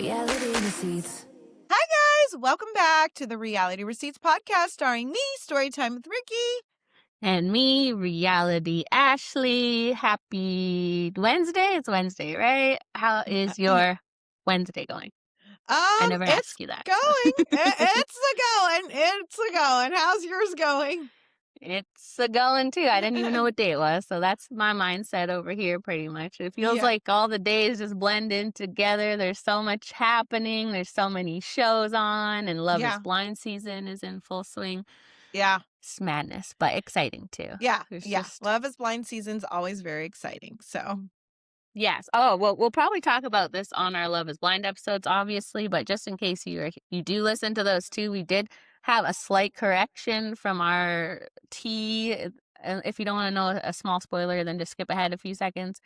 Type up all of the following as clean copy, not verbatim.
Reality Receipts. Hi, guys. Welcome back to the Reality Receipts podcast starring me, Storytime with Ricky. And me, Reality Ashley. Happy Wednesday. It's Wednesday, right? How is your Wednesday going? I never It's ask you that. going. It's a going. How's yours going? It's a going too. I didn't even know what day it was. So that's my mindset over here pretty much. It feels like all the days just blend in together. There's so much happening. There's so many shows on, and Love is Blind season is in full swing. Yeah. It's madness, but exciting too. Yeah. Love is Blind season's always very exciting. So yes. Oh, well, we'll probably talk about this on our Love is Blind episodes, obviously, but just in case you do listen to those too, we did have a slight correction from our tea. If you don't want to know a small spoiler, then just skip ahead a few seconds.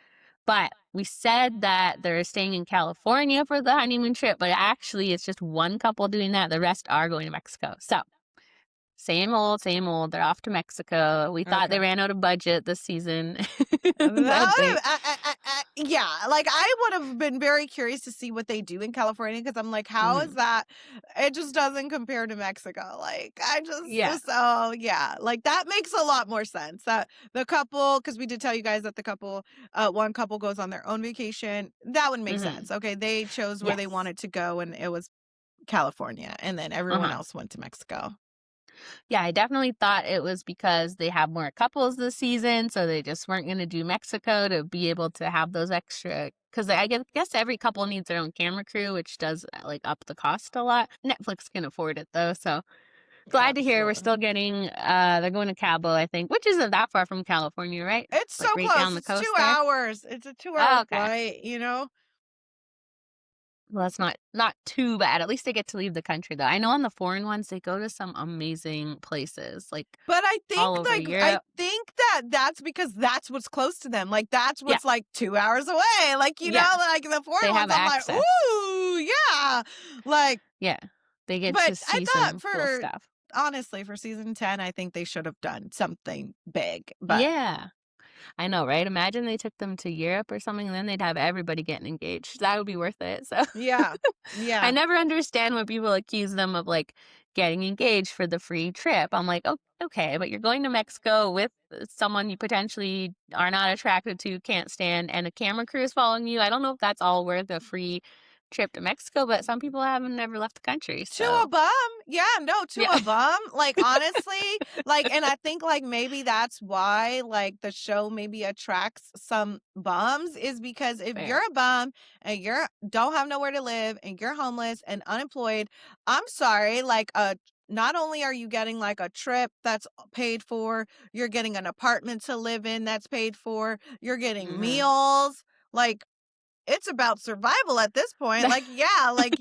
But we said that they're staying in California for the honeymoon trip, but actually it's just one couple doing that. The rest are going to Mexico. So same old, same old. They're off to Mexico. We thought they ran out of budget this season. Yeah, like I would have been very curious to see what they do in California because I'm like, how is that? It just doesn't compare to Mexico. Like so like that makes a lot more sense. That the couple, because we did tell you guys that the couple, one couple goes on their own vacation. That would make sense. Okay, they chose where they wanted to go, and it was California, and then everyone else went to Mexico. Yeah, I definitely thought it was because they have more couples this season, so they just weren't going to do Mexico to be able to have those extra. Because I guess every couple needs their own camera crew, which does like up the cost a lot. Netflix can afford it though, so glad to hear we're still getting. They're going to Cabo, I think, which isn't that far from California, right? It's like so right close. down the It's coast 2 there. hours. It's a 2-hour flight. You know. Well, it's not too bad. At least they get to leave the country, though. I know on the foreign ones, they go to some amazing places, like but I think all over like Europe. I think that's because that's what's close to them. Like that's what's like 2 hours away. Like you know, like the foreign ones, I'm like, ooh, yeah, like they get to see some cool stuff. Honestly, for season 10, I think they should have done something big. But yeah. I know, right? Imagine they took them to Europe or something, and then they'd have everybody getting engaged. That would be worth it. So yeah. I never understand when people accuse them of like getting engaged for the free trip. I'm like, oh, okay, but you're going to Mexico with someone you potentially are not attracted to, can't stand, and a camera crew is following you. I don't know if that's all worth a free trip to Mexico, but some people haven't never left the country. So. To a bum. A bum. Like, honestly, like, and I think, like, maybe that's why, like, the show maybe attracts some bums is because if you're a bum and you don't have nowhere to live and you're homeless and unemployed, I'm sorry, like, not only are you getting like a trip that's paid for, you're getting an apartment to live in that's paid for, you're getting meals, like, it's about survival at this point. Like, like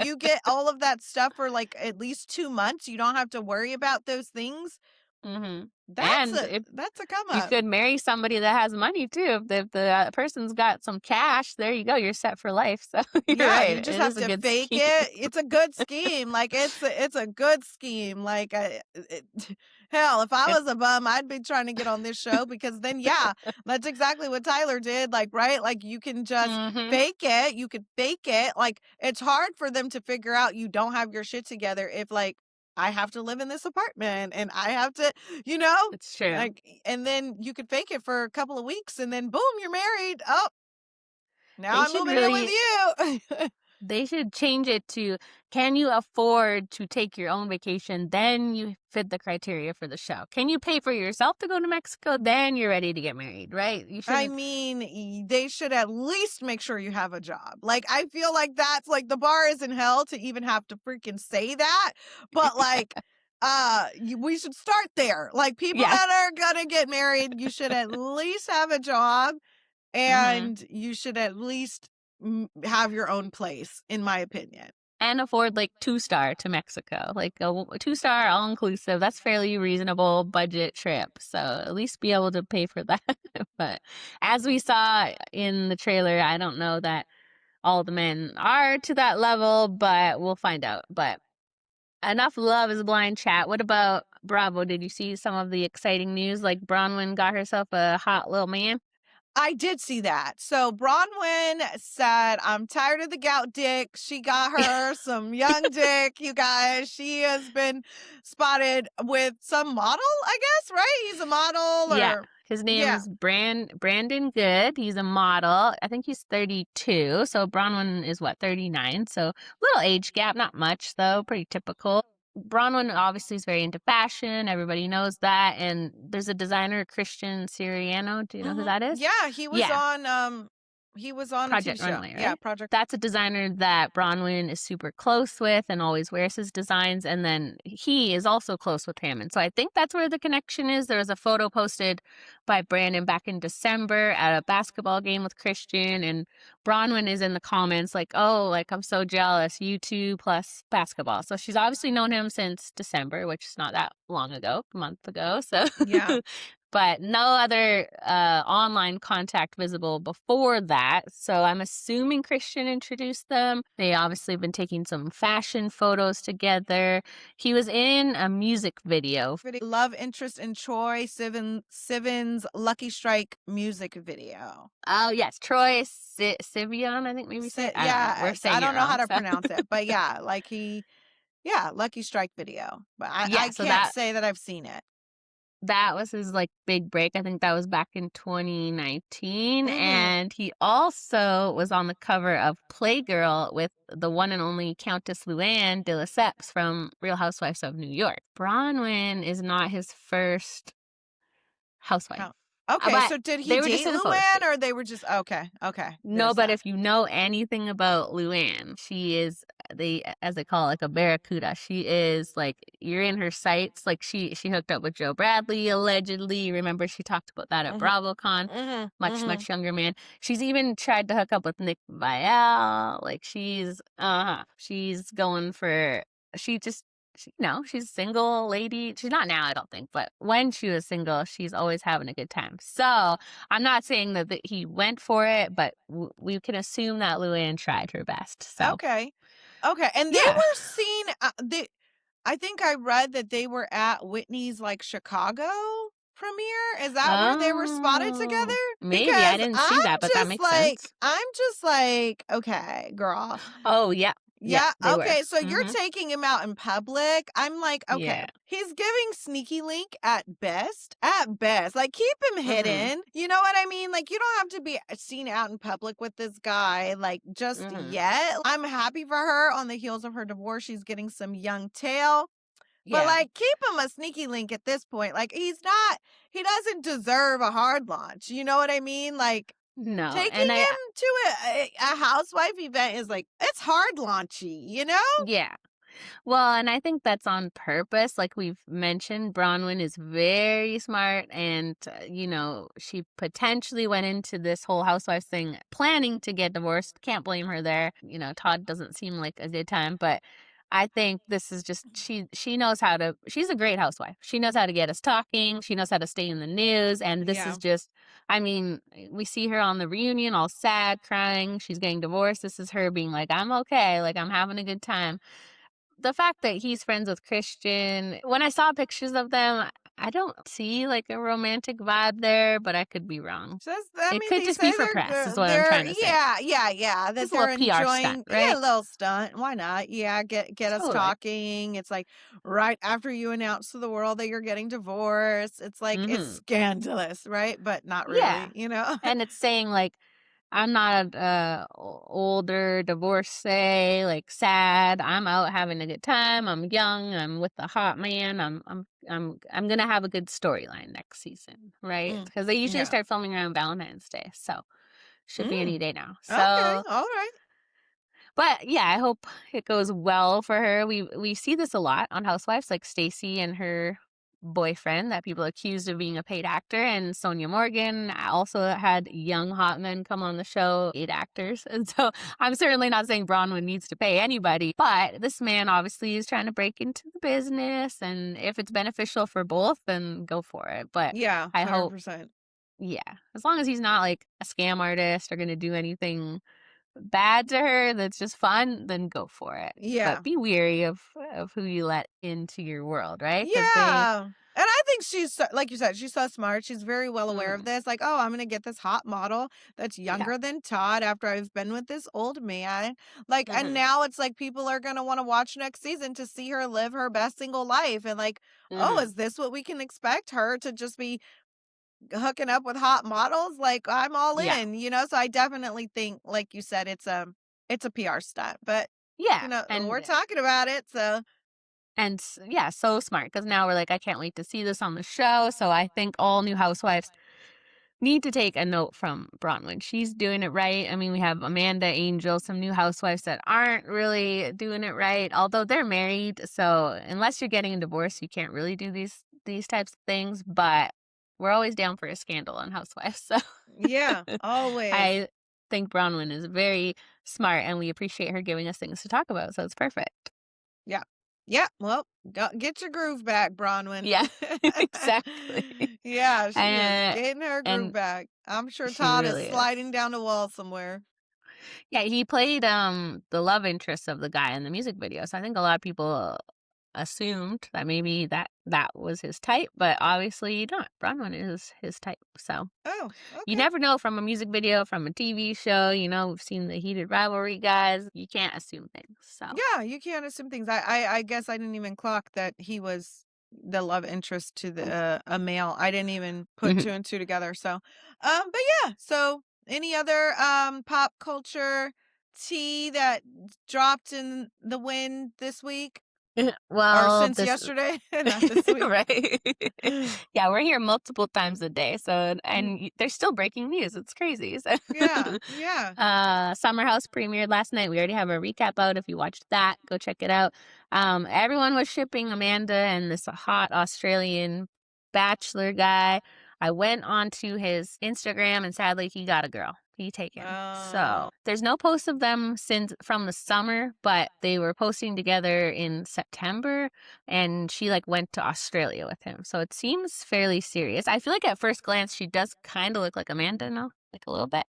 you get all of that stuff for like at least 2 months. You don't have to worry about those things. That's a come up. You could marry somebody that has money too. If the person's got some cash, there you go. You're set for life. So you're right. You just have to fake it. It's a good scheme. Like it's a good scheme. Like hell, if I was a bum, I'd be trying to get on this show because then that's exactly what Tyler did. Like like you can just fake it. You could fake it. Like it's hard for them to figure out you don't have your shit together if like I have to live in this apartment and I have to, you know, it's true. Like, and then you could fake it for a couple of weeks and then boom, you're married. Oh, now I'm moving in with you. They should change it to, can you afford to take your own vacation? Then you fit the criteria for the show. Can you pay for yourself to go to Mexico? Then you're ready to get married, right? I mean, they should at least make sure you have a job. Like, I feel like that's like the bar is in hell to even have to freaking say that. But like, we should start there. Like, people that are gonna get married, you should at least have a job and you should at least have your own place, in my opinion. And afford like 2-star to Mexico, like a 2-star all inclusive. That's fairly reasonable budget trip. So at least be able to pay for that. But as we saw in the trailer, I don't know that all the men are to that level, but we'll find out. But enough Love is Blind chat. What about Bravo? Did you see some of the exciting news? Like Bronwyn got herself a hot little man? I did see that. So Bronwyn said, "I'm tired of the gout dick." She got her some young dick, you guys. She has been spotted with some model, I guess, right? He's a model Yeah. or His yeah. name's Brandon Good. He's a model. I think he's 32. So Bronwyn is what, 39? So little age gap, not much though, pretty typical. Bronwyn obviously is very into fashion. Everybody knows that. And there's a designer, Christian Siriano. Do you know who that is? Yeah, Yeah. he was on a TV Project show. Runway, Yeah, right? Project. That's a designer that Bronwyn is super close with and always wears his designs. And then he is also close with him. And so I think that's where the connection is. There was a photo posted by Brandon back in December at a basketball game with Christian. And Bronwyn is in the comments like, oh, like, I'm so jealous. You two plus basketball. So she's obviously known him since December, which is not that long ago, a month ago. So Yeah. but no other online contact visible before that. So I'm assuming Christian introduced them. They obviously have been taking some fashion photos together. He was in a music video. Love interest in Troy Sivan's Lucky Strike music video. Oh, yes. Troy Sivion, I think maybe say. I don't know. We're saying I don't it know how wrong. to So. pronounce it, but yeah, like Lucky Strike video. But Yeah, I so can't say that I've seen it. that was his like big break. I think that was back in 2019. Mhm. And he also was on the cover of Playgirl with the one and only Countess Luann de Lesseps from Real Housewives of New York. Bronwyn is not his first housewife. Okay, But so did he they were date just in the photo Luann shoot. or they were just okay? No, There's but that. if you know anything about Luann, she is as they call it, like a barracuda. She is like you're in her sights. Like she hooked up with Joe Bradley allegedly. Remember she talked about that at BravoCon. Much younger man. She's even tried to hook up with Nick Viall. Like she's going for she's a single lady. She's not now, I don't think, but when she was single, she's always having a good time. So I'm not saying that he went for it, but we can assume that Luann tried her best. So Okay. And they yeah. were seen. I think I read that they were at Whitney's like Chicago premiere. Is that where they were spotted together? Maybe I Because didn't see that, but that makes sense. I'm just like, okay, girl. Oh yeah. Yeah. They were. Okay. So you're taking him out in public. I'm like, okay, Yeah. he's giving sneaky link at best. At best. Like, keep him hidden. You know what I mean? Like, you don't have to be seen out in public with this guy, like, just yet. I'm happy for her on the heels of her divorce. She's getting some young tail. But, like, keep him a sneaky link at this point. Like, he doesn't deserve a hard launch. You know what I mean? Like, no. taking him to a housewife event is like, it's hard launchy, you know? Yeah. Well, and I think that's on purpose. Like we've mentioned, Bronwyn is very smart and, she potentially went into this whole housewives thing planning to get divorced. Can't blame her there. Todd doesn't seem like a good time, but I think this is just, she knows she's a great housewife. She knows how to get us talking. She knows how to stay in the news. And this is just, we see her on the reunion all sad, crying. She's getting divorced. This is her being like, I'm okay. Like I'm having a good time. The fact that he's friends with Christian, when I saw pictures of them, I don't see like a romantic vibe there, but I could be wrong. It could just be for press, is what I'm trying to say. Yeah. That Just a they're little PR enjoying, stunt, right? a little stunt. Why not? Yeah, get us talking. It's like right after you announce to the world that you're getting divorced. It's like it's scandalous, right? But not really, And it's saying like, I'm not a older divorcee, like sad. I'm out having a good time. I'm young. I'm with a hot man. I'm gonna have a good storyline next season, right? Because they usually start filming around Valentine's Day, so should be any day now. So, okay, all right. But yeah, I hope it goes well for her. We see this a lot on Housewives, like Stacey and her boyfriend that people accused of being a paid actor, and Sonia Morgan also had young hot men come on the show, 8 actors. And so I'm certainly not saying Bronwyn needs to pay anybody, but this man obviously is trying to break into the business, and if it's beneficial for both, then go for it. But yeah, 100%. I hope, as long as he's not like a scam artist or going to do anything bad to her that's just fun, then go for it. Yeah. But be weary of who you let into your world, right? Yeah. And I I think she's like you said, she's so smart. She's very well aware of Mm, this. Like, oh, I'm gonna get this hot model that's yeah. younger than Todd after I've been with this old man. Like, and Mhm. now it's like people are gonna want to watch next season to see her live her best single life. And like, oh, Mhm. is this what we can expect her to just be hooking up with hot models? Like, I'm all Yeah. in, you know? So I definitely think, like you said, it's a PR stunt. But Yeah. you know, we're And talking about it, so yeah, so smart because now we're like, I can't wait to see this on the show. So I think all new housewives need to take a note from Bronwyn. She's doing it right. I mean, we have Amanda, Angel, some new housewives that aren't really doing it right, although they're married. So unless you're getting a divorce, you can't really do these types of things. But we're always down for a scandal on Housewives. So yeah, always. I think Bronwyn is very smart, and we appreciate her giving us things to talk about. So it's perfect. Yeah. Yeah, well, go get your groove back, Bronwyn. Yeah, exactly. Yeah, she is And getting her groove and back. I'm sure she Todd is really is. sliding down the wall somewhere. Yeah, he played, the love interest of the guy in the music video, so I think a lot of people assumed that maybe that was his type, but obviously not. Bronwyn is his type, so Oh, you okay. never know from a music video, from a TV show, we've seen the heated rivalry guys, you can't assume things, so Yeah, you can't assume things. I guess I didn't even clock that he was the love interest to a male. I didn't even put Mhm. two and two together. So, but yeah. So, any other pop culture tea that dropped in the wind this week or Well, since this yesterday? Not this week. right. Yeah, we're here multiple times a day, so Mm, there's still breaking news, it's crazy, so yeah, yeah. Summer House premiered last night, we already have a recap out, if you watched that, go check it out. Everyone was shipping Amanda and this hot Australian bachelor guy. I went onto his Instagram, and sadly, he got a girl. He taken. Oh, So there's no posts of them since from the summer, but they were posting together in September, and she like went to Australia with him. So it seems fairly serious. I feel like at first glance she does kind of look like Amanda, no? Like a little bit.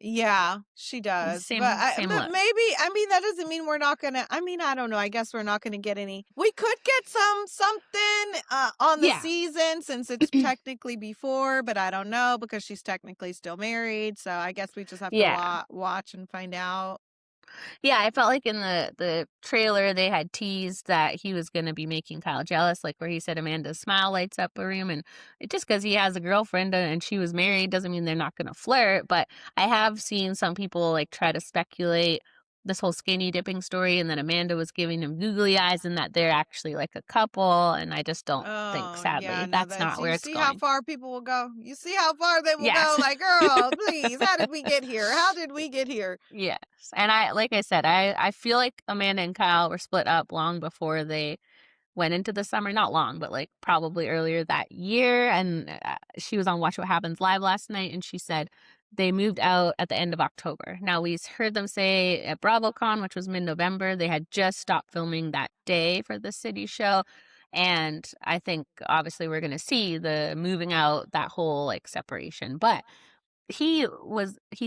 yeah, she does. Same But look. maybe I mean that doesn't mean we're not gonna. I mean I don't know. I guess we're not gonna get any. We could get something on the Yeah. season since it's technically before, but I don't know because she's technically still married. So I guess we just have to Yeah. watch and find out. Yeah, I felt like in the trailer they had teased that he was gonna be making Kyle jealous, like where he said Amanda's smile lights up a room, and it just because he has a girlfriend and she was married doesn't mean they're not gonna flirt. But I have seen some people like try to speculate this whole skinny dipping story, and then Amanda was giving him googly eyes, and that they're actually like a couple. And I just don't think, Oh yeah, sadly, no, that's that's not where you it's see how going. far people will go. You see how far they will go. Yes. Like, girl, please, how did we get here? How did we get here? Yes. And I like I said, I feel like Amanda and Kyle were split up long before they went into the summer. Not long, but like probably earlier that year. And she was on Watch What Happens Live last night, and she said they moved out at the end of October. Now we heard them say at BravoCon, which was mid-November, they had just stopped filming that day for the City show. And I think obviously we're going to see the moving out, that whole like separation. But he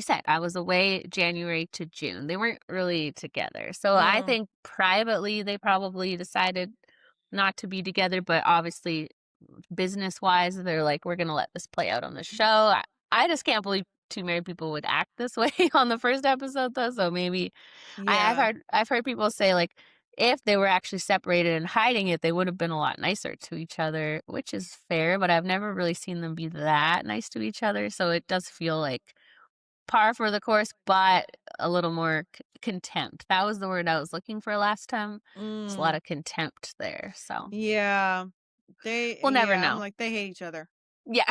said, "I was away January to June." They weren't really together. So I Mm, think privately they probably decided not to be together, but obviously business-wise, they're like, "We're gonna let this play out on the show." I just can't believe two married people would act this way on the first episode though, so maybe yeah. I've heard people say, like, if they were actually separated and hiding it, they would have been a lot nicer to each other, which is fair, but I've never really seen them be that nice to each other, so it does feel like par for the course, but a little more contempt. That was the word I was looking for last time. There's a lot Mm, of contempt there, so yeah. we'll never I'm know. like, they hate each other. Yeah,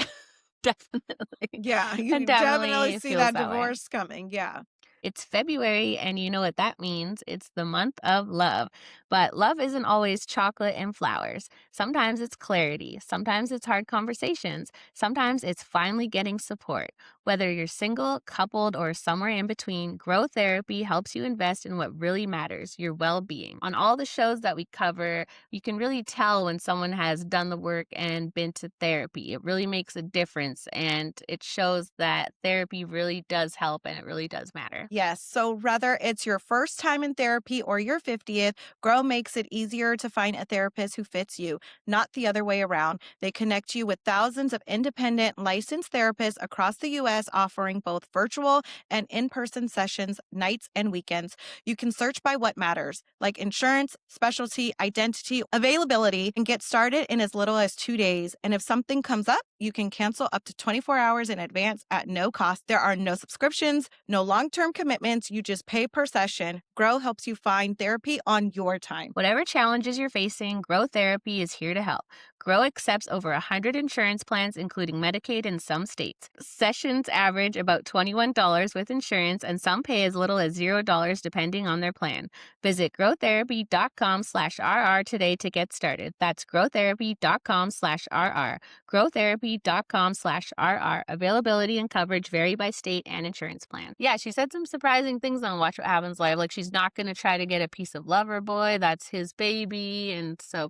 definitely. Yeah, you It can definitely definitely see feels that that way. divorce coming. Yeah. It's February, and you know what that means. It's the month of love. But love isn't always chocolate and flowers. Sometimes it's clarity. Sometimes it's hard conversations. Sometimes it's finally getting support. Whether you're single, coupled, or somewhere in between, Grow Therapy helps you invest in what really matters, your well being. On all the shows that we cover, you can really tell when someone has done the work and been to therapy. It really makes a difference, and it shows that therapy really does help and it really does matter. Yes. So whether it's your first time in therapy or your 50th, Grow makes it easier to find a therapist who fits you, not the other way around. They connect you with thousands of independent, licensed therapists across the U.S., offering both virtual and in person sessions, nights and weekends. You can search by what matters, like insurance, specialty, identity, availability, and get started in as little as 2 days. And if something comes up, you can cancel up to 24 hours in advance at no cost. There are no subscriptions, no long term commitments. You just pay per session. Grow helps you find therapy on your time. Whatever challenges you're facing, Grow Therapy is here to help. Grow accepts over 100 insurance plans, including Medicaid in some states. Sessions average about $21 with insurance, and some pay as little as $0 depending on their plan. Visit growtherapy.com/RR today to get started. That's growtherapy.com/RR. Growtherapy.com/RR. Availability and coverage vary by state and insurance plan. Yeah, she said some surprising things on Watch What Happens Live. Like, she's not going to try to get a piece of Loverboy. That's his baby. And so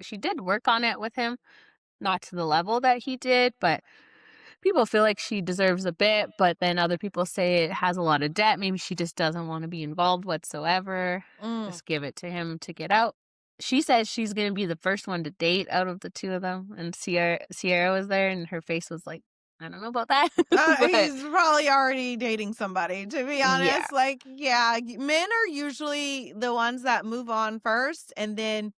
she did work on it with him, not to the level that he did, but people feel like she deserves a bit. But then other people say it has a lot of debt. Maybe she just doesn't want to be involved whatsoever. Just give it to him to get out. She says she's going to be the first one to date out of the two of them. And Sierra was there, and her face was like, I don't know about that. But He's probably already dating somebody, to be honest. yeah, Like, yeah, men are usually the ones that move on first and then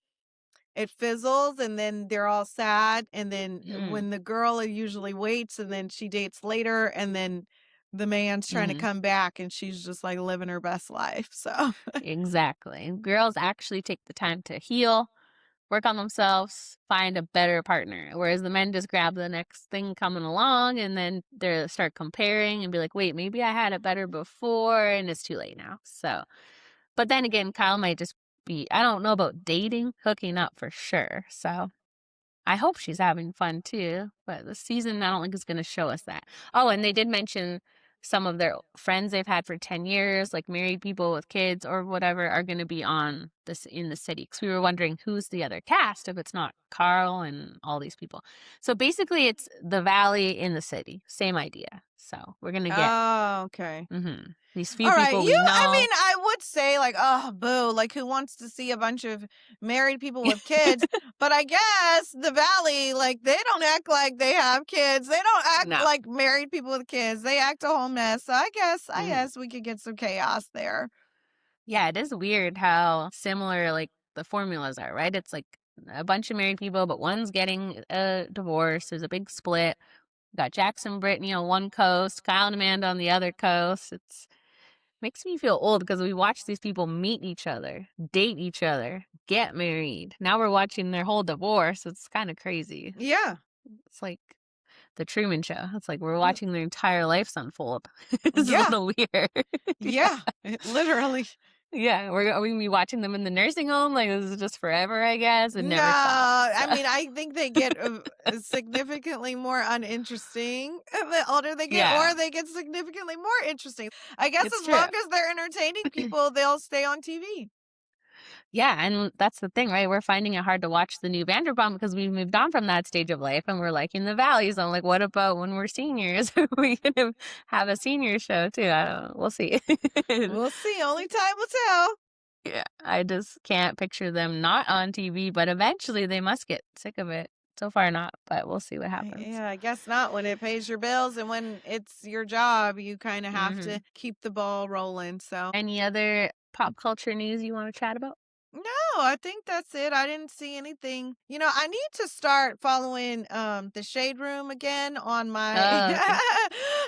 it fizzles and then they're all sad. And then when the girl usually waits and then she dates later and then the man's trying to come back and she's just like living her best life. So, exactly. Girls actually take the time to heal, work on themselves, find a better partner. Whereas the men just grab the next thing coming along and then they start comparing and be like, wait, maybe I had it better before, and it's too late now. So, but then again, Kyle might just be, I don't know about dating, hooking up for sure. So I hope she's having fun too. But the season, I don't think is going to show us that. Oh, and they did mention some of their friends they've had for 10 years, like married people with kids or whatever, are going to be on this in the city. Because we were wondering who's the other cast if it's not Carl and all these people. So basically, it's the valley in the city. Same idea. So we're going to get oh, okay. these few All right, people we know. I mean, I would say like, oh, boo, like who wants to see a bunch of married people with kids? But I guess the Valley, like they don't act like they have kids. They don't act No. like married people with kids. They act a whole mess. So I guess we could get some chaos there. Yeah, it is weird how similar like the formulas are, right? It's like a bunch of married people, but one's getting a divorce. There's a big split. Got Jackson, Brittany on one coast, Kyle and Amanda on the other coast. It's makes me feel old because we watch these people meet each other, date each other, get married. Now we're watching their whole divorce. It's kind of crazy. Yeah. It's like the Truman Show. It's like we're watching their entire lives unfold. It's Yeah. a little weird. Yeah. Literally. Yeah, are we gonna be watching them in the nursing home? Like, this is just forever, I guess. It No, never stops. I mean, I think they get significantly more uninteresting the older they get, Yeah. or they get significantly more interesting. I guess It's as true. long as they're entertaining people, they'll stay on TV. Yeah, and that's the thing, right? We're finding it hard to watch the new Vanderpump because we've moved on from that stage of life and we're like in the valleys. I'm like, what about when we're seniors? Are we gonna have a senior show too? I don't know. We'll see. We'll see. Only time will tell. Yeah, I just can't picture them not on TV, but eventually they must get sick of it. So far, not, but we'll see what happens. Yeah, I guess not. When it pays your bills and when it's your job, you kind of have to keep the ball rolling. So, Any other pop culture news you want to chat about? no, I think that's it. I didn't see anything. You know, I need to start following the Shade Room again on my Oh, okay.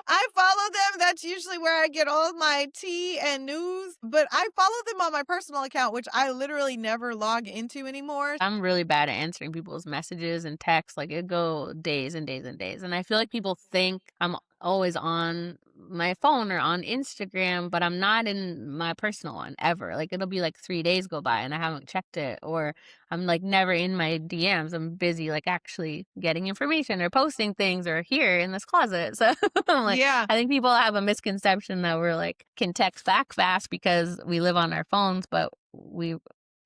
I follow them. That's usually where I get all my tea and news, but I follow them on my personal account, which I literally never log into anymore. I'm really bad at answering people's messages and texts. Like, it go days and days and days. And I feel like people think I'm always on my phone or on Instagram, but I'm not in my personal one ever. Like, it'll be like 3 days go by and I haven't checked it, or I'm like never in my DMs. I'm busy like actually getting information or posting things or here in this closet. So I'm like, Yeah. I think people have a misconception that we're like can text back fast because we live on our phones, but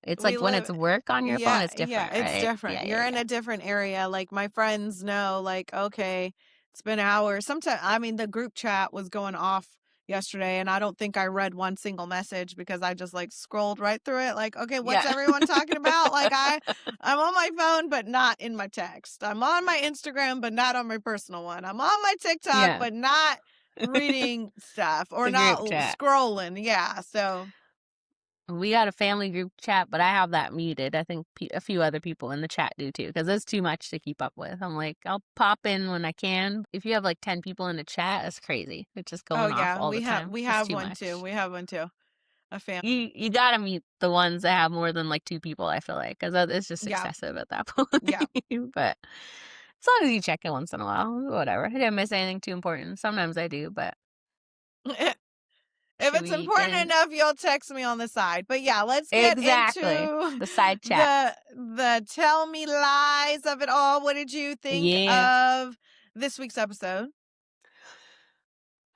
it's We like when live- it's work on your phone, it's different. Yeah, it's right? different. Yeah, You're yeah, in yeah. a different area. Like my friends know, like, okay, it's been hours. Sometimes, I mean, the group chat was going off yesterday, and I don't think I read one single message because I just like scrolled right through it. Like, okay, what's Yeah. everyone talking about? Like, I'm on my phone, but not in my text. I'm on my Instagram, but not on my personal one. I'm on my TikTok, Yeah. but not reading stuff or The not group chat. scrolling. Yeah. So, We got a family group chat, but I have that muted. I think a few other people in the chat do too, because it's too much to keep up with. I'm like, I'll pop in when I can. If you have like 10 people in a chat, it's crazy. It's just oh going off yeah, all the time. we It's have too one too. much. We have one too. A family. You gotta mute the ones that have more than like 2 people, I feel like, because it's just Yeah. excessive at that point. Yeah. But as long as you check it once in a while, whatever. I didn't miss anything too important. Sometimes I do, but If should it's we get important in? enough, you'll text me on the side. But yeah, let's get Exactly. into The side chat. the tell me lies of it all. What did you think Yeah. of this week's episode?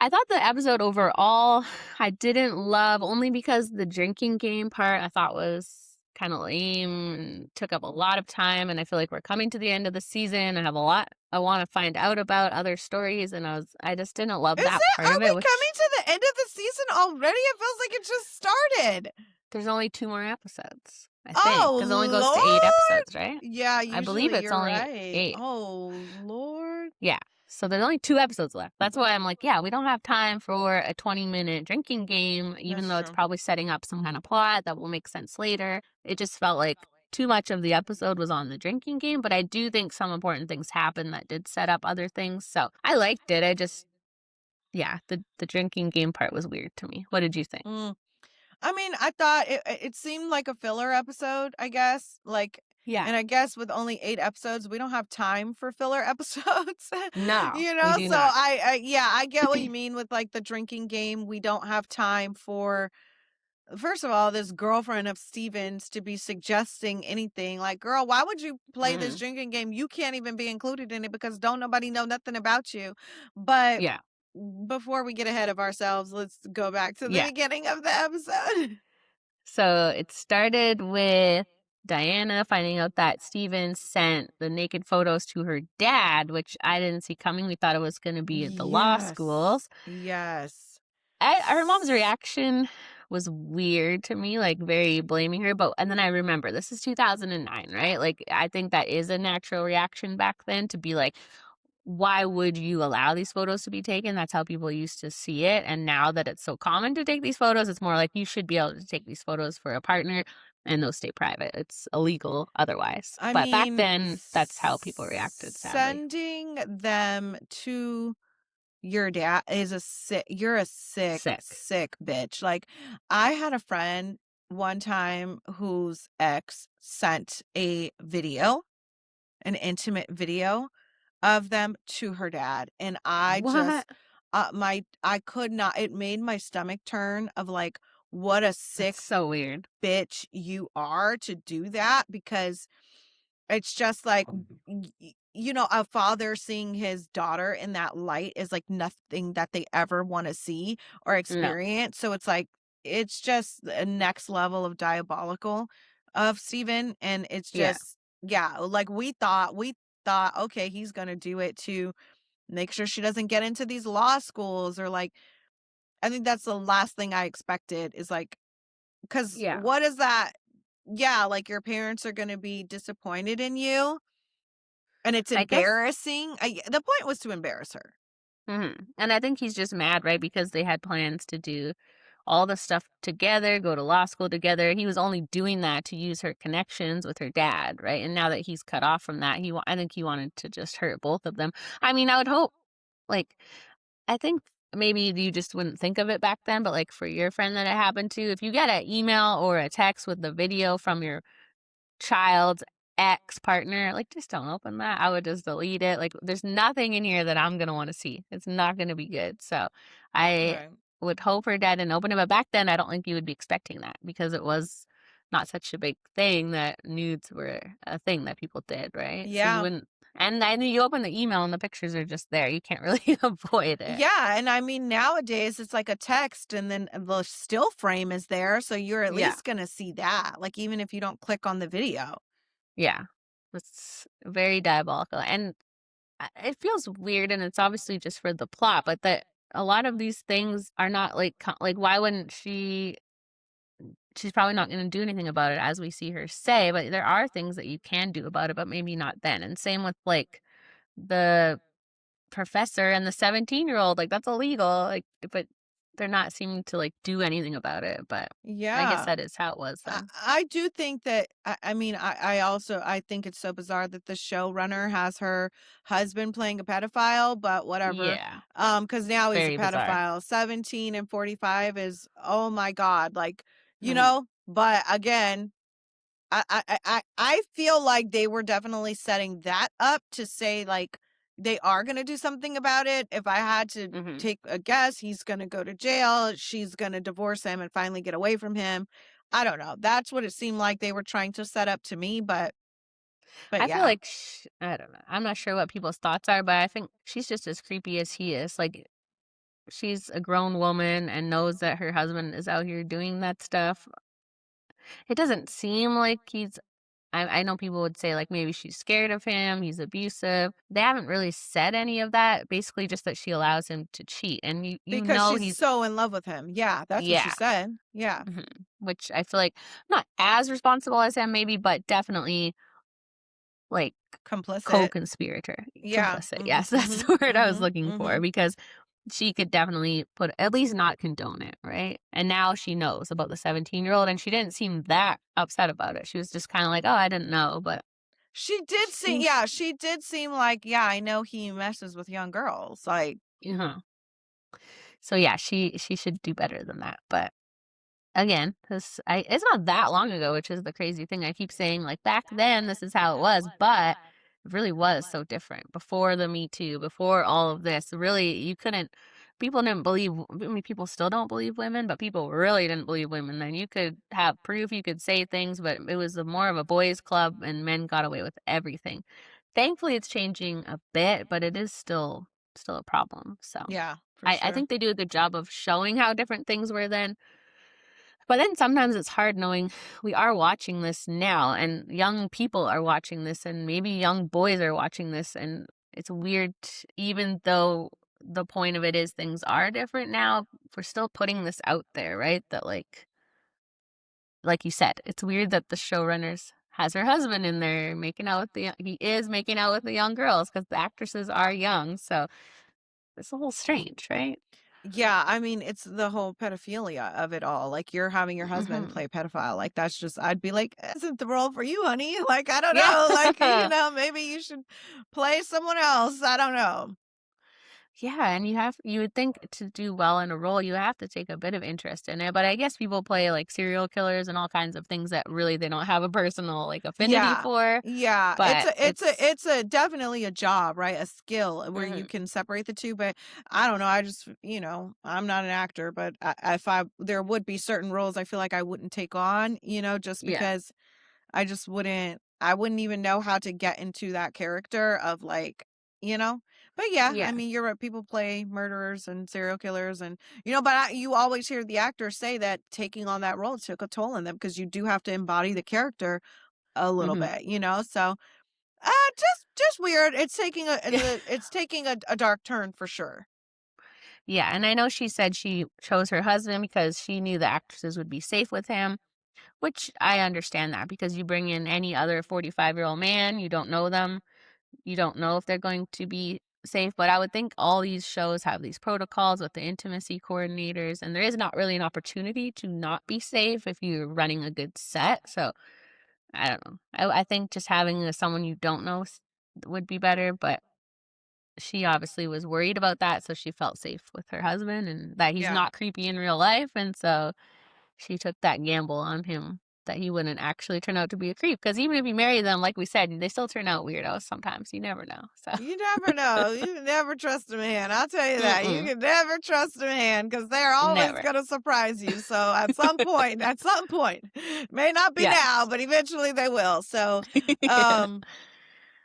I thought the episode overall I didn't love only because the drinking game part I thought was kind of lame and took up a lot of time, and I feel like we're coming to the end of the season. I have a lot I want to find out about other stories, and I just didn't love Is that it? part Are of we it, coming which to the end of the season already? It feels like it just started. there's only 2 more episodes, I think, Oh because it only goes to 8 Lord. episodes, right? Yeah, I believe usually it's you're only right. 8. Oh Lord. Yeah. So there's only 2 episodes left. That's why I'm like, yeah, we don't have time for a 20-minute drinking game, even That's though it's true. probably setting up some kind of plot that will make sense later. It just felt like too much of the episode was on the drinking game, but I do think some important things happened that did set up other things. So I liked it. I just, yeah, the drinking game part was weird to me. What did you think? Mm. I mean, I thought it seemed like a filler episode, I guess. Like, Yeah. and I guess with only 8 episodes, we don't have time for filler episodes, No, you we know? do So not. yeah, I get what you mean with like the drinking game. We don't have time for, first of all, this girlfriend of Steven's to be suggesting anything. Like, girl, why would you play this Mm, drinking game? You can't even be included in it because don't nobody know nothing about you. But yeah. before we get ahead of ourselves, let's go back to the Yeah. beginning of the episode. So it started with Diana finding out that Steven sent the naked photos to her dad, which I didn't see coming. We thought it was going to be at the law Yes. schools. Yes. Her mom's reaction was weird to me, like very blaming her. But and then I remember this is 2009, right? Like I think that is a natural reaction back then to be like, why would you allow these photos to be taken? That's how people used to see it. And now that it's so common to take these photos, it's more like you should be able to take these photos for a partner and those stay private. It's illegal otherwise. I But back mean, then, that's how people reacted, sadly. sending them to your dad is you're a Sick. sick bitch. Like, I had a friend one time whose ex sent a video, an intimate video of them to her dad. And I just, What? I could not, it made my stomach turn of like, what a That's sick so weird. bitch you are to do that, because it's just like, you know, a father seeing his daughter in that light is like nothing that they ever want to see or No. experience. So it's like, it's just a next level of diabolical of Steven. And it's Yeah. just, yeah, like we thought, okay, he's going to do it to make sure she doesn't get into these law schools, or like, I think that's the last thing I expected is like, because Yeah. what is that? Yeah, like your parents are going to be disappointed in you, and it's I guess. embarrassing. The point was to embarrass her. And I think he's just mad, right? Because they had plans to do all the stuff together, go to law school together. He was only doing that to use her connections with her dad, right? And now that he's cut off from that, I think he wanted to just hurt both of them. I mean, I would hope, like, I think maybe you just wouldn't think of it back then, but like for your friend that it happened to, if you get an email or a text with the video from your child's ex-partner, like, just don't open that. I would just delete it. Like, there's nothing in here that I'm gonna wanna see. It's not gonna be good. So, I Right. would hope her dad didn't open it, but back then, I don't think you would be expecting that because it was not such a big thing that nudes were a thing that people did, right? So you Yeah. wouldn't and then you open the email and the pictures are just there. You can't really avoid it. Yeah, and I mean nowadays it's like a text and then the still frame is there, so you're at Yeah. least going to see that. Like, even if you don't click on the video. Yeah. It's very diabolical, and it feels weird, and it's obviously just for the plot, but a lot of these things are not like like why wouldn't she's probably not going to do anything about it as we see her say, but there are things that you can do about it, but maybe not then. And same with like the professor and the 17-year-old, like that's illegal. Like, but they're not seeming to like do anything about it. But I guess Yeah. that is how it was then. I do think that I mean I also I think it's so bizarre that the showrunner has her husband playing a pedophile, but whatever. Yeah. Because now he's a Very bizarre. pedophile. 17 and 45 is, oh my God, like, Hmm. but again, I feel like they were definitely setting that up to say, like, they are gonna do something about it. If I had to Hmm. take a guess, he's gonna go to jail, she's gonna divorce him and finally get away from him. I don't know. That's what it seemed like they were trying to set up to me, but I feel yeah. like I don't know. I'm not sure what people's thoughts are, but I think she's just as creepy as he is. Like she's a grown woman and knows that her husband is out here doing that stuff. It doesn't seem like he's I know people would say, like, maybe she's scared of him, he's abusive. They haven't really said any of that, basically just that she allows him to cheat, and you Because know she's he's so in love with him. Yeah, that's what she yeah, said. Yeah. mhm, which I feel like not as responsible as him maybe, but definitely, like, Complicit. co-conspirator. Yeah. Complicit, Mhm. yes, that's Mhm. the word I was Mhm. looking for, Mhm. because she could definitely put at least not condone it, right? And now she knows about the 17-year-old, and she didn't seem that upset about it. She was just kinda like, "Oh, I didn't know," but she seems She did seem like, yeah, I know he messes with young girls. Like, uh-huh. So yeah, she should do better than that. But again, this I it's not that long ago, which is the crazy thing. I keep saying like back then this is how it was, but it really was so different before the Me Too, before all of this. Really, you couldn't. People didn't believe. I mean, people still don't believe women, but people really didn't believe women. Then you could have proof, you could say things, but it was more of a boys' club, and men got away with everything. Thankfully, it's changing a bit, but it is still a problem. So. yeah, for I sure. think they do a good job of showing how different things were then. But then sometimes it's hard knowing we are watching this now and young people are watching this and maybe young boys are watching this and it's weird even though the point of it is things are different now, we're still putting this out there, right? That like you said, it's weird that the showrunners has her husband in there making out with he is making out with the young girls because the actresses are young. So it's a little strange, right? Yeah, I mean, it's the whole pedophilia of it all. Like, you're having your husband Hmm. play pedophile. Like, that's just, I'd be like, isn't the role for you, honey? Like, I don't know. Like, Yeah. maybe you should play someone else. I don't know. Yeah, and you would think to do well in a role, you have to take a bit of interest in it. But I guess people play like serial killers and all kinds of things that really they don't have a personal like affinity Yeah. for. Yeah. But it's It's a definitely a job, right? A skill where you mhm, can separate the two. But I don't know. I just, I'm not an actor, but if there would be certain roles I feel like I wouldn't take on, just yeah, because I wouldn't even know how to get into that character of like, you know? But yeah, I yeah, mean, you're right. People play murderers and serial killers and, but you always hear the actors say that taking on that role took a toll on them because you do have to embody the character a little hmm bit. So, just weird. It's taking a dark turn for sure. yeah. And I know she said she chose her husband because she knew the actresses would be safe with him, which I understand that because you bring in any other 45-year-old man, you don't know them. You don't know if they're going to be safe, but I would think all these shows have these protocols with the intimacy coordinators, and there is not really an opportunity to not be safe if you're running a good set. So I don't know. I think just having someone you don't know would be better, but she obviously was worried about that, so she felt safe with her husband and that he's Yeah. not creepy in real life, and so she took that gamble on him that he wouldn't actually turn out to be a creep. Because even if you marry them, like we said, they still turn out weirdos sometimes. You never know. So, You never know. You can never trust a man. I'll tell you that. You mm-mm, can never trust a man because they're always never. going to surprise you. So at some point, may not be now, Yes. but eventually they will. So, um,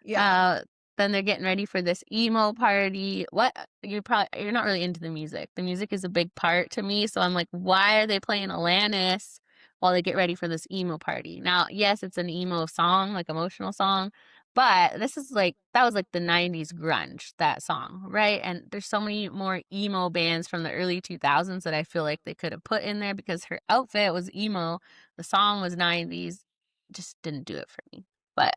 yeah, uh, then they're getting ready for this emo party. What you're not really into the music. The music is a big part to me, so I'm like, why are they playing Alanis while they get ready for this emo party? Now, yes, it's an emo song, like emotional song, But this is like that was like the 90s grunge, that song, right? And there's so many more emo bands from the early 2000s that I feel like they could have put in there because her outfit was emo, the song was 90s, just didn't do it for me. But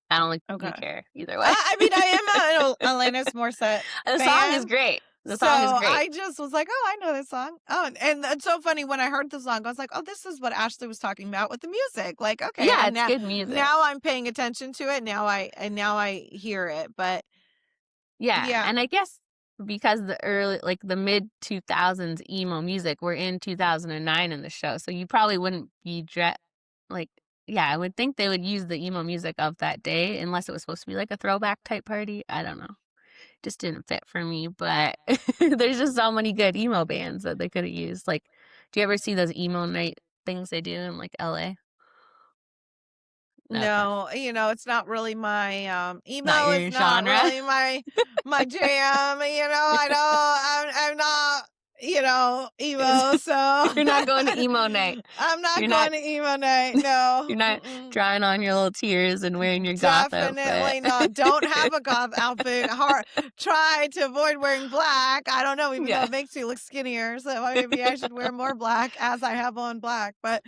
I don't think you Okay. care either way. I mean, I am an Alanis Morissette The song is fan, great. The so song is great. I just was like, "Oh, I know this song." Oh, and it's so funny when I heard the song, I was like, "Oh, this is what Ashley was talking about with the music." Like, okay, Yeah, and it's good music. now I'm paying attention to it. Now I hear it. But Yeah, yeah, and I guess because the early like the mid 2000s emo music, we're in 2009 in the show, so you probably wouldn't be like yeah, I would think they would use the emo music of that day unless it was supposed to be like a throwback type party. I don't know. Just didn't fit for me, but there's just so many good emo bands that they could have used. Like, do you ever see those emo night things they do in like LA? Okay. no, it's not really my Not emo is your not genre. really my jam. I don't I'm not emo, so You're not going to emo night. I'm not You're going not to emo night. No. you're not Mm-mm. drying on your little tears and wearing your goth outfit. Definitely not. Don't have a goth outfit. Try to avoid wearing black. I don't know, even though Yeah. it makes you look skinnier. So maybe I should wear more black as I have on black. But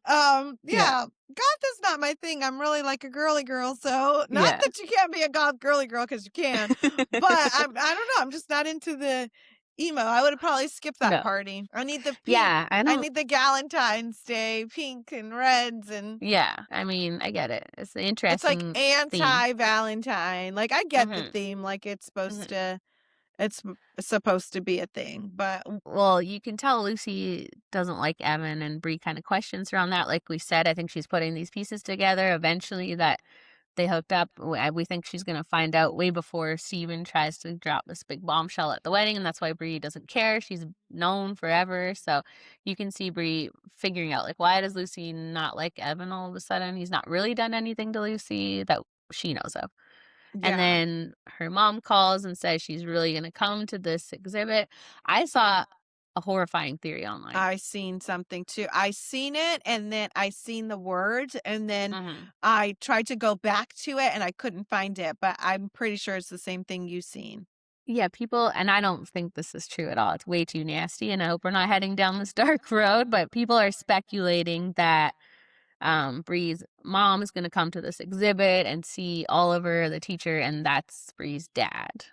Yeah. yeah, goth is not my thing. I'm really like a girly girl. So not Yeah. that you can't be a goth girly girl because you can, but I don't know. I'm just not into the emo. I would have probably skipped that No. party. I need the pink. Yeah, I I don't need the Galentine's Day pink and reds and yeah, I mean, I get it. It's an it's like interesting theme. anti-Valentine. Like I get the Mhm. theme, like Mhm. it's supposed to be a thing, but Well, you can tell Lucy doesn't like Evan, and Bree kind of questions her on that. Like we said, I think she's putting these pieces together eventually that they hooked up. We think she's going to find out way before Steven tries to drop this big bombshell at the wedding, and that's why Bree doesn't care. She's known forever. So you can see Bree figuring out, like, why does Lucy not like Evan all of a sudden? He's not really done anything to Lucy that she knows of. And yeah. then her mom calls and says she's really going to come to this exhibit. I saw a horrifying theory online. I seen something too. I seen it and then I seen the words and then Mhm. I tried to go back to it and I couldn't find it, but I'm pretty sure it's the same thing you seen. Yeah, people, and I don't think this is true at all. It's way too nasty, and I hope we're not heading down this dark road. But people are speculating that Bree's mom is going to come to this exhibit and see Oliver, the teacher, and that's Bree's dad.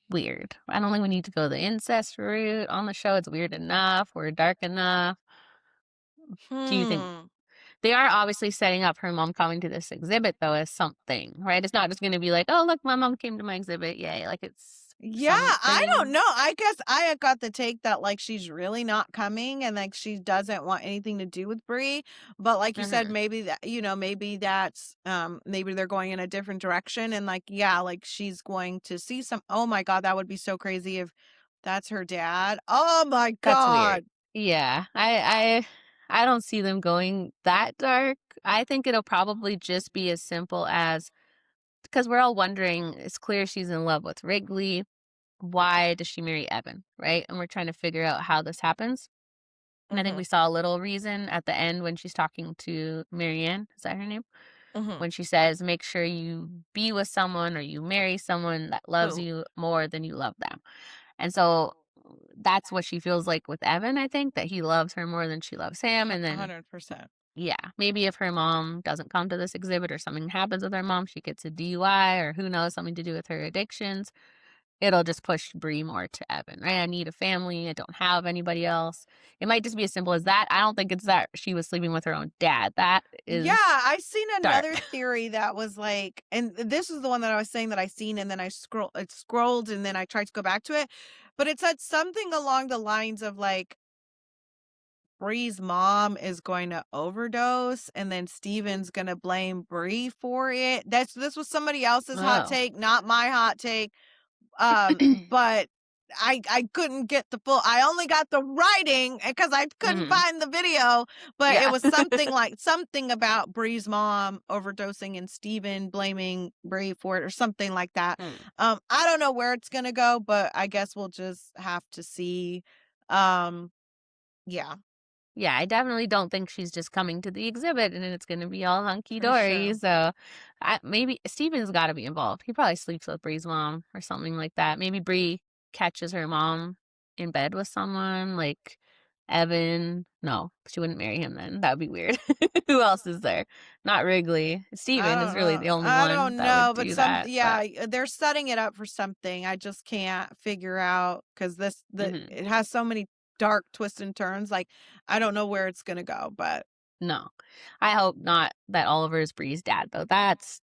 Weird. I don't think we need to go the incest route on the show. It's weird enough. We're dark enough. Do you think Hmm. they are obviously setting up her mom coming to this exhibit though as something, right? It's not just going to be like, oh look, my mom came to my exhibit, yay! Like it's Yeah, I don't something. know. I guess I got the take that like she's really not coming and like she doesn't want anything to do with Bree. But like you said, Hmm. maybe that maybe that's maybe they're going in a different direction and like yeah, like she's going to see some oh my god, that would be so crazy if that's her dad. Oh my That's weird. god. Yeah, I don't see them going that dark. I think it'll probably just be as simple as because we're all wondering, it's clear she's in love with Wrigley. Why does she marry Evan, right? And we're trying to figure out how this happens. And I think we Mhm. saw a little reason at the end when she's talking to Marianne. Is that her name? Mhm. When she says, make sure you be with someone or you marry someone that loves Who? you more than you love them. And so that's what she feels like with Evan, I think, that he loves her more than she loves him. And then, 100%. yeah, maybe if her mom doesn't come to this exhibit or something happens with her mom, she gets a DUI or who knows, something to do with her addictions, it'll just push Bree more to Evan, right? I need a family. I don't have anybody else. It might just be as simple as that. I don't think it's that she was sleeping with her own dad. That Yeah, is I seen dark. another theory that was like, and this is the one that I was saying that I seen, and then it scrolled, and then I tried to go back to it, but it said something along the lines of like Bree's mom is going to overdose, and then Steven's gonna blame Bree for it. This was somebody else's hot Oh. take, not my hot take. But I couldn't get the full I only got the writing because I couldn't Hmm. find the video, but it Yeah. was something about Bree's mom overdosing and Steven blaming Bree for it or something like that. Hmm. I don't know where it's gonna go, but I guess we'll just have to see. Um, yeah. Yeah, I definitely don't think she's just coming to the exhibit and it's gonna be all hunky For dory. sure. So, maybe Steven's got to be involved. He probably sleeps with Bree's mom or something like that. Maybe Bree catches her mom in bed with someone like Evan. No, she wouldn't marry him then. That would be weird. Who else is there? Not Wrigley. I Steven is don't really know. the only I one don't that would know, but do that. But they're setting it up for something. I just can't figure out because mhm. it has so many dark twists and turns. Like I don't know where it's gonna go, but No, I hope not that Oliver is Bree's dad though. That's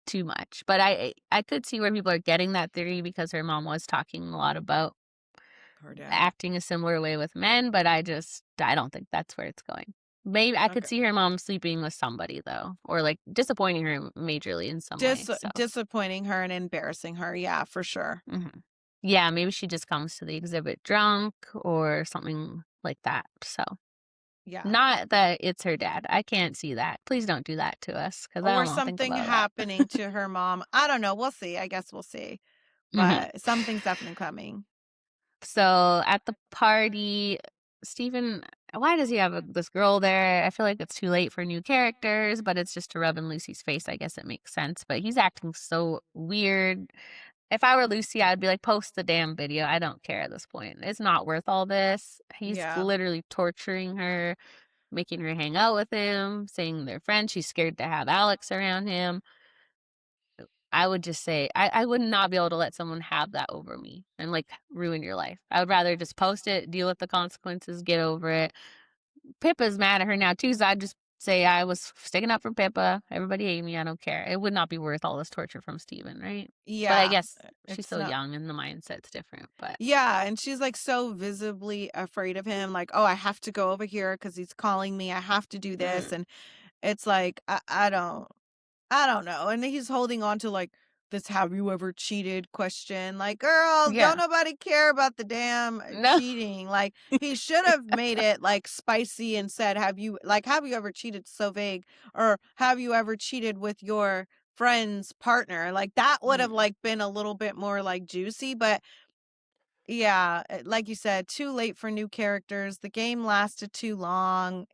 too much. But I could see where people are getting that theory because her mom was talking a lot about poor dad. acting a similar way with men, but I don't think that's where it's going. Maybe I could Okay. see her mom sleeping with somebody though, or like disappointing her majorly in some way. So, Disappointing her and embarrassing her. Yeah, for sure. mhm. Yeah, maybe she just comes to the exhibit drunk or something like that. So, Yeah. not that it's her dad. I can't see that. Please don't do that to us because I Or don't want to think something about that. happening to her mom. I don't know. We'll see. I guess we'll see. Mhm. But something's definitely coming. So at the party, Steven, why does he have this girl there? I feel like it's too late for new characters, but it's just to rub in Lucy's face. I guess it makes sense. But he's acting so weird. If I were Lucy, I'd be like, post the damn video. I don't care at this point. It's not worth all this. He's Yeah. literally torturing her, making her hang out with him, saying they're friends. She's scared to have Alex around him. I would just say I would not be able to let someone have that over me and, like, ruin your life. I would rather just post it, deal with the consequences, get over it. Pippa's mad at her now too, so I'd just say I was sticking up for Pippa. Everybody hate me, I don't care. It would not be worth all this torture from Steven, right? But I Yeah. guess she's It's so not. young and the mindset's different, but Yeah, and she's like so visibly afraid of him, like, oh, I have to go over here because he's calling me. I have to do this. mm, And it's like, I don't know. And he's holding on to like this have you ever cheated question. Like, girl, don't yeah. nobody care about the damn No. cheating. Like, he should have made it like spicy and said, have you ever cheated? So vague. Or have you ever cheated with your friend's partner? Like, that would have Mhm. like been a little bit more like juicy. But yeah, like you said, too late for new characters. The game lasted too long.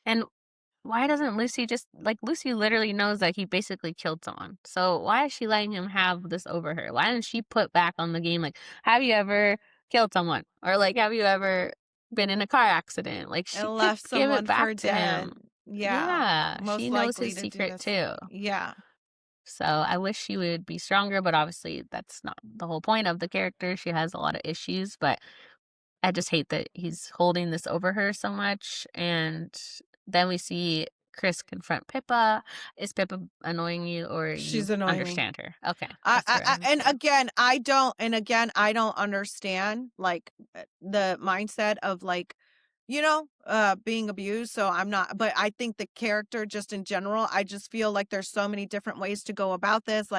And why doesn't Lucy just like, Lucy literally knows that he basically killed someone. So why is she letting him have this over her? Why didn't she put back on the game like, have you ever killed someone? Or like, have you ever been in a car accident? Like It she could left give it someone back for to dead. him. Yeah, Yeah, she most knows likely his to do secret this. too. Yeah. So I wish she would be stronger, but obviously that's not the whole point of the character. She has a lot of issues, but I just hate that he's holding this over her so much. And then we see Chris confront Pippa. Is Pippa annoying you or you She's annoying me. understand her? Okay, that's where I And understand. again, I don't understand like the mindset of like, being abused. So I'm not, but I think the character just in general, I just feel like there's so many different ways to go about this.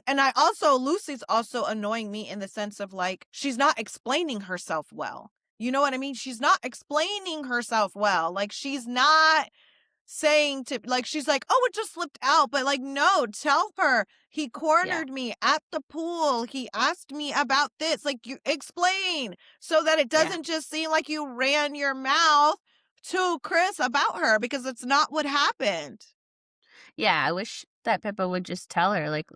And I also, Lucy's also annoying me in the sense of like, she's not explaining herself well. You know what I mean? She's not explaining herself well. Like, she's not saying to like she's like, "Oh, it just slipped out." But like, no, tell her he Yeah, cornered me at the pool. He asked me about this. Like, you explain so that it yeah. doesn't just seem like you ran your mouth to Chris about her because it's not what happened. Yeah, I wish that Pippa would just tell her, like,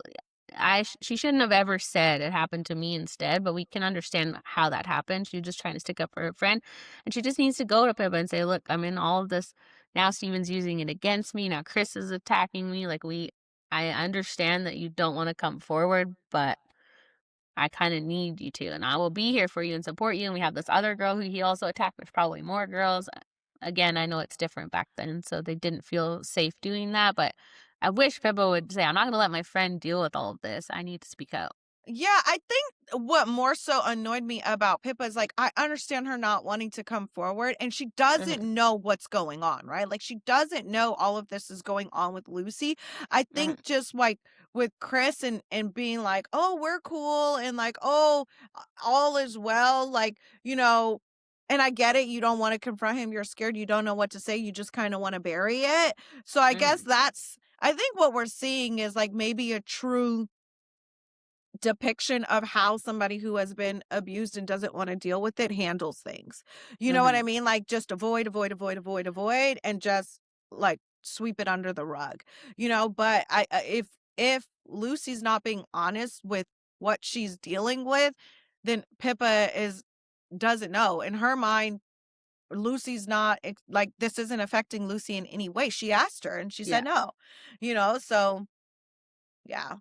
she shouldn't have ever said it happened to me instead, but we can understand how that happened. She was just trying to stick up for her friend. And she just needs to go to Pippa and say, look, I'm in all of this. Now Steven's using it against me. Now Chris is attacking me. I understand that you don't want to come forward, but I kind of need you to, and I will be here for you and support you. And we have this other girl who he also attacked. There's probably more girls. Again, I know it's different back then, so they didn't feel safe doing that. But I wish Pippa would say, "I'm not going to let my friend deal with all of this. I need to speak out." Yeah, I think what more so annoyed me about Pippa is like I understand her not wanting to come forward and she doesn't Hmm. know what's going on, right? Like she doesn't know all of this is going on with Lucy. I Hmm. think just like with Chris and being like, "Oh, we're cool," and like, "Oh, all is well," and I get it, you don't want to confront him, you're scared, you don't know what to say, you just kind of want to bury it. So I guess Hmm. I think what we're seeing is like maybe a true depiction of how somebody who has been abused and doesn't want to deal with it handles things. You know what Mhm. I mean? Like just avoid, avoid, avoid, avoid, avoid, and just like sweep it under the rug. But if Lucy's not being honest with what she's dealing with, then Pippa is doesn't know. In her mind, Lucy's not like this isn't affecting Lucy in any way. She asked her and she Yeah. said no. So yeah.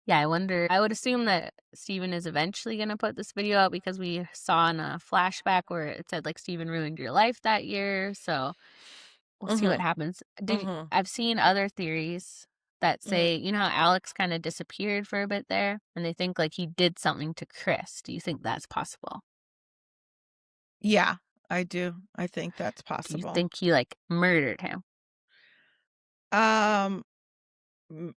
Yeah, I wonder I would assume that Steven is eventually gonna put this video out because we saw in a flashback where it said, like, "Steven ruined your life that year," so we'll see what Mhm. happens. Mhm. I've seen other theories that Mhm. say, you know how Alex kinda disappeared for a bit there, and they think, like, he did something to Chris. Do you think that's possible? Yeah, I do. I think that's Do you possible. think he, like, murdered him? Um,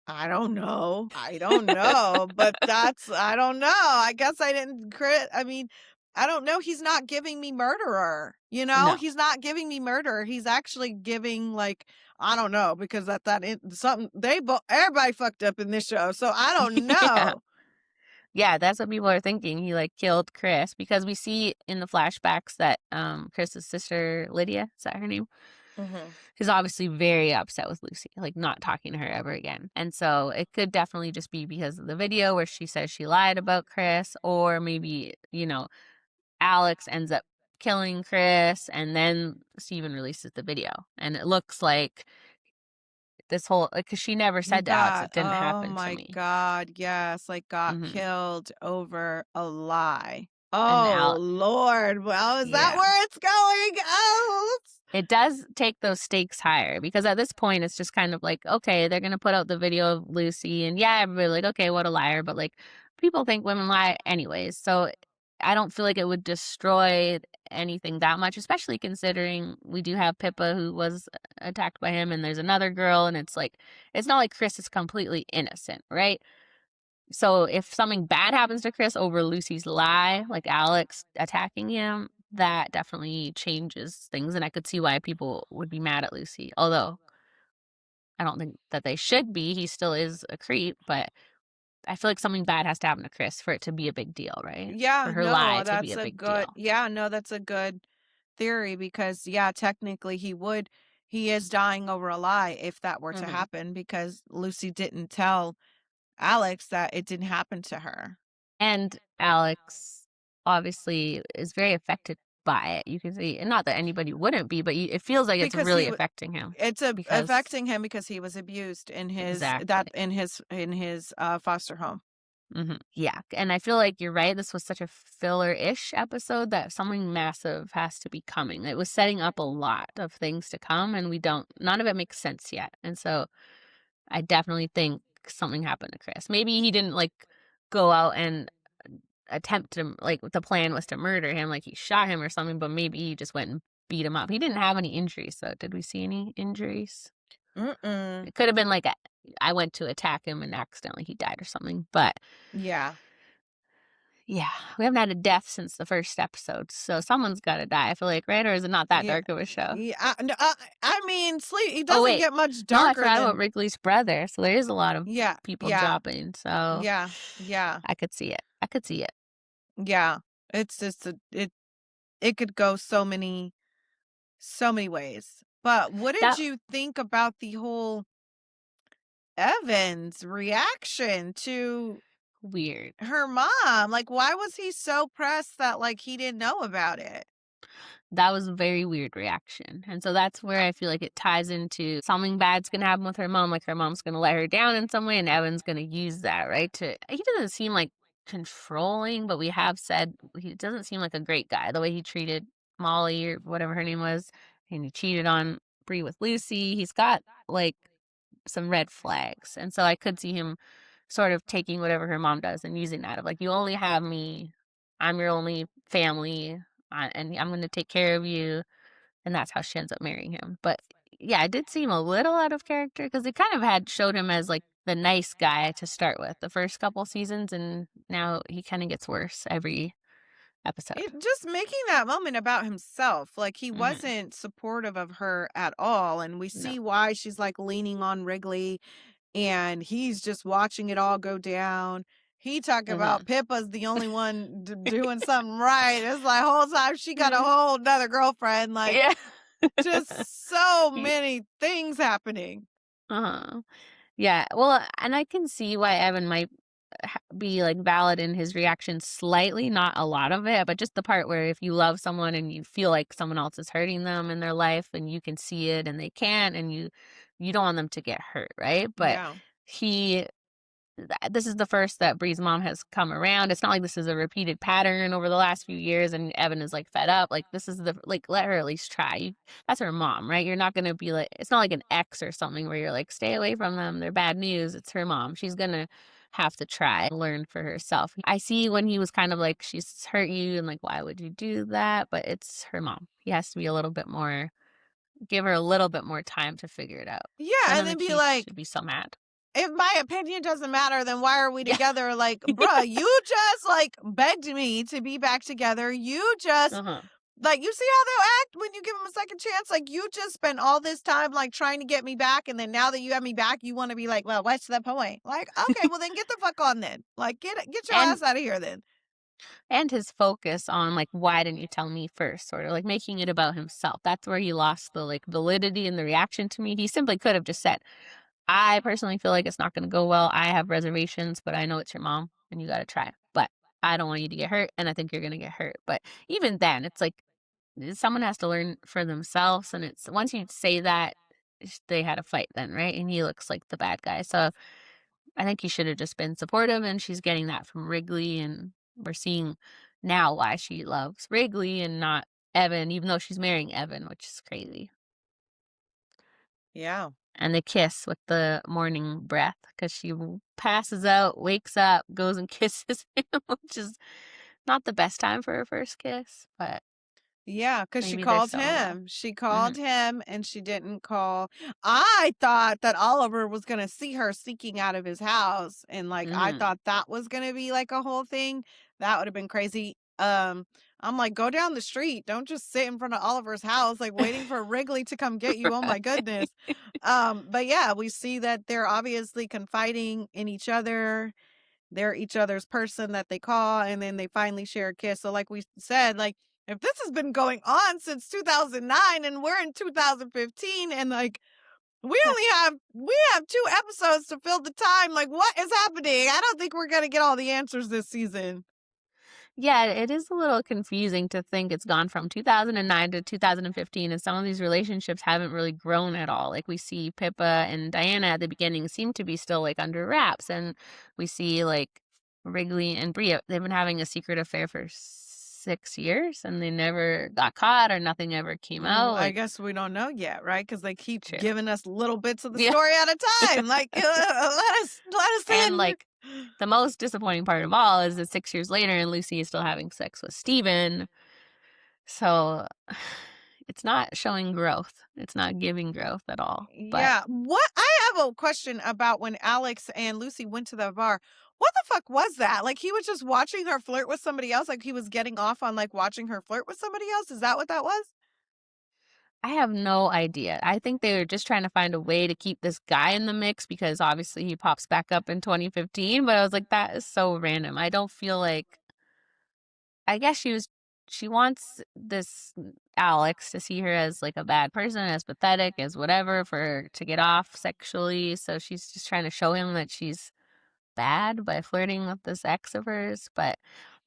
I don't know. I don't know, but I don't know. I guess I didn't I mean, I don't know. He's not giving me murderer. No. He's not giving me murderer. He's actually giving like I don't know because something everybody fucked up in this show, so I don't Yeah. know. Yeah, that's what people are thinking. He, like, killed Chris because we see in the flashbacks that, Chris's sister, Lydia, is that her name? Mhm. Is obviously very upset with Lucy, like, not talking to her ever again. And so it could definitely just be because of the video where she says she lied about Chris, or maybe, Alex ends up killing Chris and then Steven releases the video. And it looks like this whole like, 'cause she never He said to Alex, got "It didn't oh happen to my me." god, yes, like, got Mhm. killed over a lie. And Oh, Al Lord, well, is that Yeah. where it's going? Oh, It does take those stakes higher because at this point, it's just kind of like, okay, they're gonna put out the video of Lucy, and yeah, everybody like, okay, what a liar, but like, people think women lie anyways. So I don't feel like it would destroy anything that much, especially considering we do have Pippa who was attacked by him, and there's another girl, and it's like, it's not like Chris is completely innocent, right? So if something bad happens to Chris over Lucy's lie, like Alex attacking him, that definitely changes things, and I could see why people would be mad at Lucy. Although I don't think that they should be. He still is a creep, but I feel like something bad has to happen to Chris for it to be a big deal, right? For yeah, her lie no, to be that's a a big good deal. yeah, no, that's a good theory because, yeah, technically he is dying over a lie if that were to Mhm. happen because Lucy didn't tell Alex that it didn't happen to her. And Alex obviously is very affected by it. You can see, and not that anybody wouldn't be, but it feels like it's Because really affecting him it's because affecting him because he was abused in exactly. foster home. Mhm. Yeah, and I feel like you're right, this was such a filler-ish episode that something massive has to be coming. It was setting up a lot of things to come, and we don't none of it makes sense yet, and so I definitely think something happened to Chris. Maybe he didn't, like, go out and attempt to like, the plan was to murder him, like, he shot him or something, but maybe he just went and beat him up. He didn't have any injuries, so did we see any injuries? Mm-mm. It could have been like, I went to attack him and accidentally he died or something, but Yeah. yeah, we haven't had a death since the first episode, so someone's gotta die, I feel like, right? Or is it not that Yeah. dark of a show? Yeah. I mean, sleep. He Oh, doesn't wait. get much No, I darker forgot about than. Wrigley's brother, so there is a lot of Yeah. people Yeah. dropping, so Yeah. Yeah. I could see it. I could see it. Yeah. It's just it could go so many ways. But what did That you think about the whole Evan's reaction to weird. her mom? Like, why was he so pressed that like he didn't know about it? That was a very weird reaction, and so that's where I feel like it ties into something bad's gonna happen with her mom, like her mom's gonna let her down in some way, and Evan's gonna use that, right, to he doesn't seem, like, controlling, but we have said he doesn't seem like a great guy, the way he treated Molly or whatever her name was, and he cheated on Bree with Lucy, he's got, like, some red flags, and so I could see him sort of taking whatever her mom does and using that of, like, "You only have me, I'm your only family, and I'm gonna take care of you," and that's how she ends up marrying him. But yeah, it did seem a little out of character because they kind of had showed him as like the nice guy to start with the first couple seasons, and now he kind of gets worse every episode. It just making that moment about himself. Like he Hmm. wasn't supportive of her at all. And we No. see why she's like leaning on Wrigley and he's just watching it all go down. He talking about Mhm. Pippa's the only one doing something right. It's like whole time she got a whole another girlfriend. Like Yeah. just so Ye many things happening. Uh-huh. Yeah, well, and I can see why Evan might be like valid in his reaction slightly, not a lot of it, but just the part where if you love someone and you feel like someone else is hurting them in their life and you can see it and they can't and you don't want them to get hurt, right? But Yeah. he this is the first that Bree's mom has come around. It's not like this is a repeated pattern over the last few years and Evan is like fed up. Like this is the like let her at least try. That's her mom, right? You're not going to be like it's not like an ex or something where you're like stay away from them. They're bad news. It's her mom. She's going to have to try and learn for herself. I see when he was kind of like she's hurt you and like why would you do that? But it's her mom. He has to be a little bit more give her a little bit more time to figure it out. Yeah, I and don't then think be he like, should be so mad. if my opinion doesn't matter, then why are we Yeah. together? Like, bruh, you just like begged me to be back together. You just Uh-huh. like you see how they'll act when you give them a second chance. Like you just spent all this time like trying to get me back, and then now that you have me back, you want to be like, well, what's the point? Like, okay, well then get the fuck on then. Like get your And ass out of here then. And his focus on, like, "Why didn't you tell me first?" Sort of, like, making it about himself. That's where he lost the, like, validity in the reaction to me. He simply could have just said, "I personally feel like it's not gonna go well. I have reservations, but I know it's your mom, and you gotta try. But I don't want you to get hurt, and I think you're gonna get hurt." But even then, it's like, someone has to learn for themselves, and it's once you say that, they had a fight then, right? And he looks like the bad guy. So I think he should have just been supportive, and she's getting that from Wrigley, and we're seeing now why she loves Wrigley and not Evan, even though she's marrying Evan, which is crazy. Yeah. And they kiss with the morning breath because she passes out, wakes up, goes and kisses him, which is not the best time for her first kiss, but Yeah, because she maybe they're called so in love. him. She Hmm. called him and she didn't call. I thought that Oliver was gonna see her sneaking out of his house, and like I Hmm. thought that was gonna be like a whole thing. That would have been crazy. I'm like, go down the street. Don't just sit in front of Oliver's house, like waiting for Wrigley to come get you. Oh my goodness. But yeah, we see that they're obviously confiding in each other. They're each other's person that they call, and then they finally share a kiss. So like we said, like if this has been going on since 2009 and we're in 2015 and like Yeah. we have 2 episodes to fill the time, like what is happening? I don't think we're going to get all the answers this season. Yeah, it is a little confusing to think it's gone from 2009 to 2015, and some of these relationships haven't really grown at all. Like we see Pippa and Diana at the beginning seem to be still like under wraps, and we see like Wrigley and Bria, they've been having a secret affair for 6 years, and they never got caught or nothing ever came out. I Like, guess we don't know yet, right? Because they keep true. giving us little bits of the Yeah. story at a time. Like, let us And in. like the most disappointing part of all is that 6 years later and Lucy is still having sex with Steven. So it's not showing growth. It's not giving growth at all. But Yeah. What I have a question about when Alex and Lucy went to the bar. What the fuck was that? Like he was just watching her flirt with somebody else? Like he was getting off on like watching her flirt with somebody else? Is that what that was? I have no idea. I think they were just trying to find a way to keep this guy in the mix because obviously he pops back up in 2015. But I was like, that is so random. I don't feel like I guess she wants this Alex to see her as like a bad person, as pathetic, as whatever, for her to get off sexually. So she's just trying to show him that she's bad by flirting with this ex of hers. But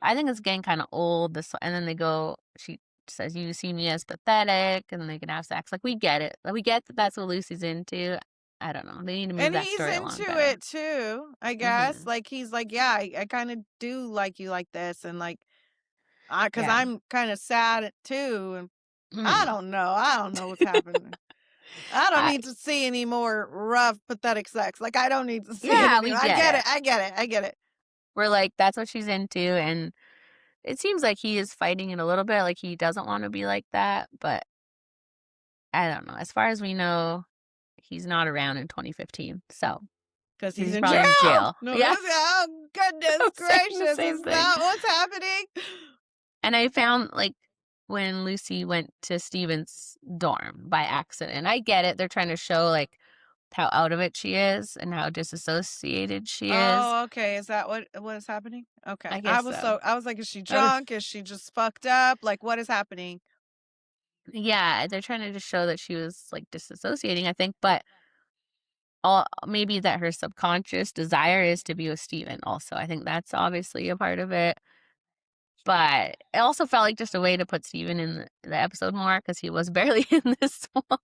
I think it's getting kind of old. This and then they go. She says, "You see me as pathetic," and they can have sex. Like we get it. Like, we get that that's what Lucy's into. I don't know. They need to move And that he's story along into better. it too, I guess. Hmm. Like he's like, yeah, I kind of do like you like this, and like, cause Yeah. I'm kind of sad too, and I Hmm. don't know. I don't know what's happening. I don't I need to see any more rough, pathetic sex. Like I don't need to see it yeah, we anymore. I get get it. it. I get it. I get it. We're like, that's what she's into, and it seems like he is fighting it a little bit, like he doesn't want to be like that, but I don't know. As far as we know, he's not around in 2015, so Because he's he's in probably jail. in jail. No, Yeah, oh goodness I'm saying the gracious, same is thing. that what's happening? And I found like when Lucy went to Steven's dorm by accident. I get it. They're trying to show like how out of it she is and how disassociated she is. Oh, okay. Is that what is happening? Okay. I guess so. I was like, is she Uh, drunk? Is she just fucked up? Like, what is happening? yeah, they're trying to just show that she was like disassociating, I think, but all maybe that her subconscious desire is to be with Steven also. I think that's obviously a part of it. But it also felt like just a way to put Steven in the episode more because he was barely in this one.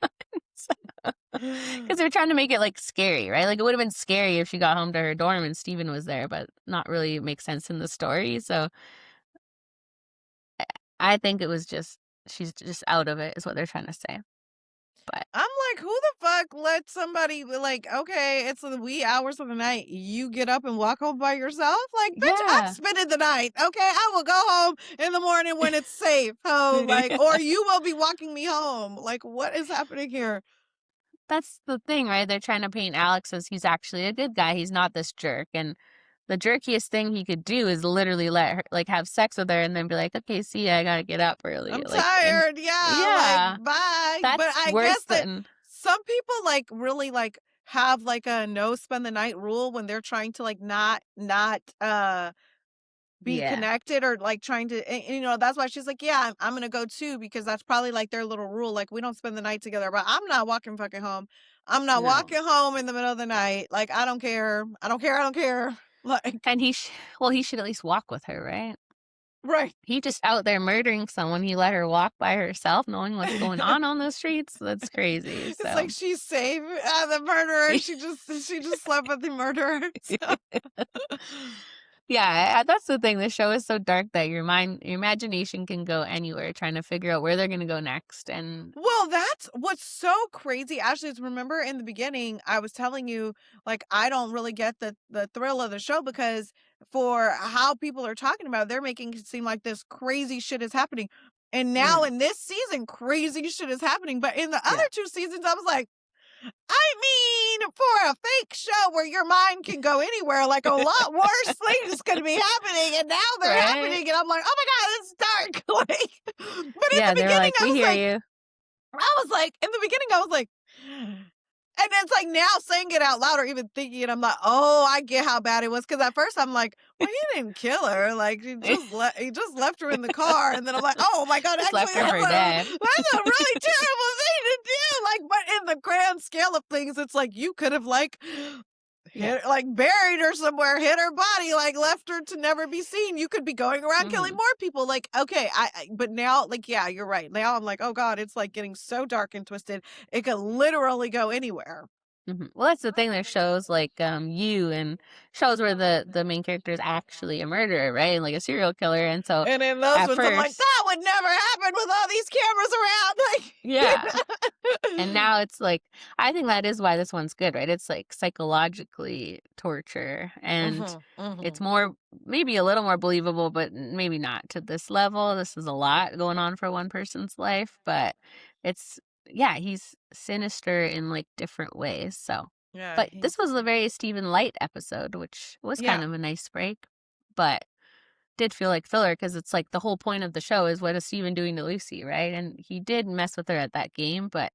Because they're trying to make it like scary, right? Like it would have been scary if she got home to her dorm and Steven was there, but not really make sense in the story. So I think it was just she's just out of it, is what they're trying to say. But I'm like, who the fuck let somebody like, okay, it's the wee hours of the night. You get up and walk home by yourself? Like, bitch, I'm yeah. spending the night. Okay. I will go home in the morning when it's safe. Oh, like, or you will be walking me home. Like, what is happening here? That's the thing, right? They're trying to paint Alex as he's actually a good guy. He's not this jerk. And the jerkiest thing he could do is literally let her like have sex with her and then be like, okay, see ya, I gotta get up early. I'm Like and tired. Yeah. yeah, Like, bye. But that's I worse guess that than some people like really like have like a no spend the night rule when they're trying to like not be yeah. connected or like trying to that's why she's like, yeah, I'm gonna go too, because that's probably like their little rule, like we don't spend the night together, but I'm not walking fucking home. I'm not No. walking home in the middle of the night. Like, I don't care. I don't care. Like, And he should at least walk with her, right? right. He just out there murdering someone. He let her walk by herself, knowing what's going on the streets. That's crazy. It's like So she's safe. The murderer, she just slept with the murderer. So. yeah, that's the thing. The show is so dark that your imagination can go anywhere, trying to figure out where they're gonna go next. And Well, that's what's so crazy, Ashley, is remember in the beginning, I was telling you, like, I don't really get the thrill of the show because for how people are talking about it, they're making it seem like this crazy shit is happening. And now mm, in this season, crazy shit is happening. But in the yeah, other two seasons, I was like, I mean, for a fake show where your mind can go anywhere, like a lot worse things could be happening, and now they're right? happening, and I'm like, oh my God, it's dark. Like, but in Yeah, the they're beginning, like, we hear you. in the beginning, I was like, and it's like now saying it out loud or even thinking it, I'm like, oh, I get how bad it was. Because at first I'm like, well, he didn't kill her. Like he just left her in the car, and then I'm like, oh my God, Just left actually, her for dead. that's a really terrible thing to do. Like, but in the grand scale of things, it's like you could have like Yeah. like buried her somewhere, hid her body, like left her to never be seen. You could be going around killing Mhm. more people. Like, okay, but now, like, yeah, you're right. Now I'm like, oh God, it's like getting so dark and twisted. It could literally go anywhere. Mhm. Well, that's the thing. There's shows like You and shows where the main character is actually a murderer, right? Like a serial killer. And so And in those at ones, I'm like, first, that would never happen with all these cameras yeah. around. And Like, now it's like I think that is why this one's good, right? It's like psychologically torture and hmm it's hmm more maybe a little more believable, but maybe not to this level. This is a lot going on for one person's life, but it's yeah, he's sinister in like different ways. So yeah, but this was a very Stephen Light episode, which was yeah. kind of a nice break, but did feel like filler because it's like the whole point of the show is what is Steven doing to Lucy, right? And he did mess with her at that game, but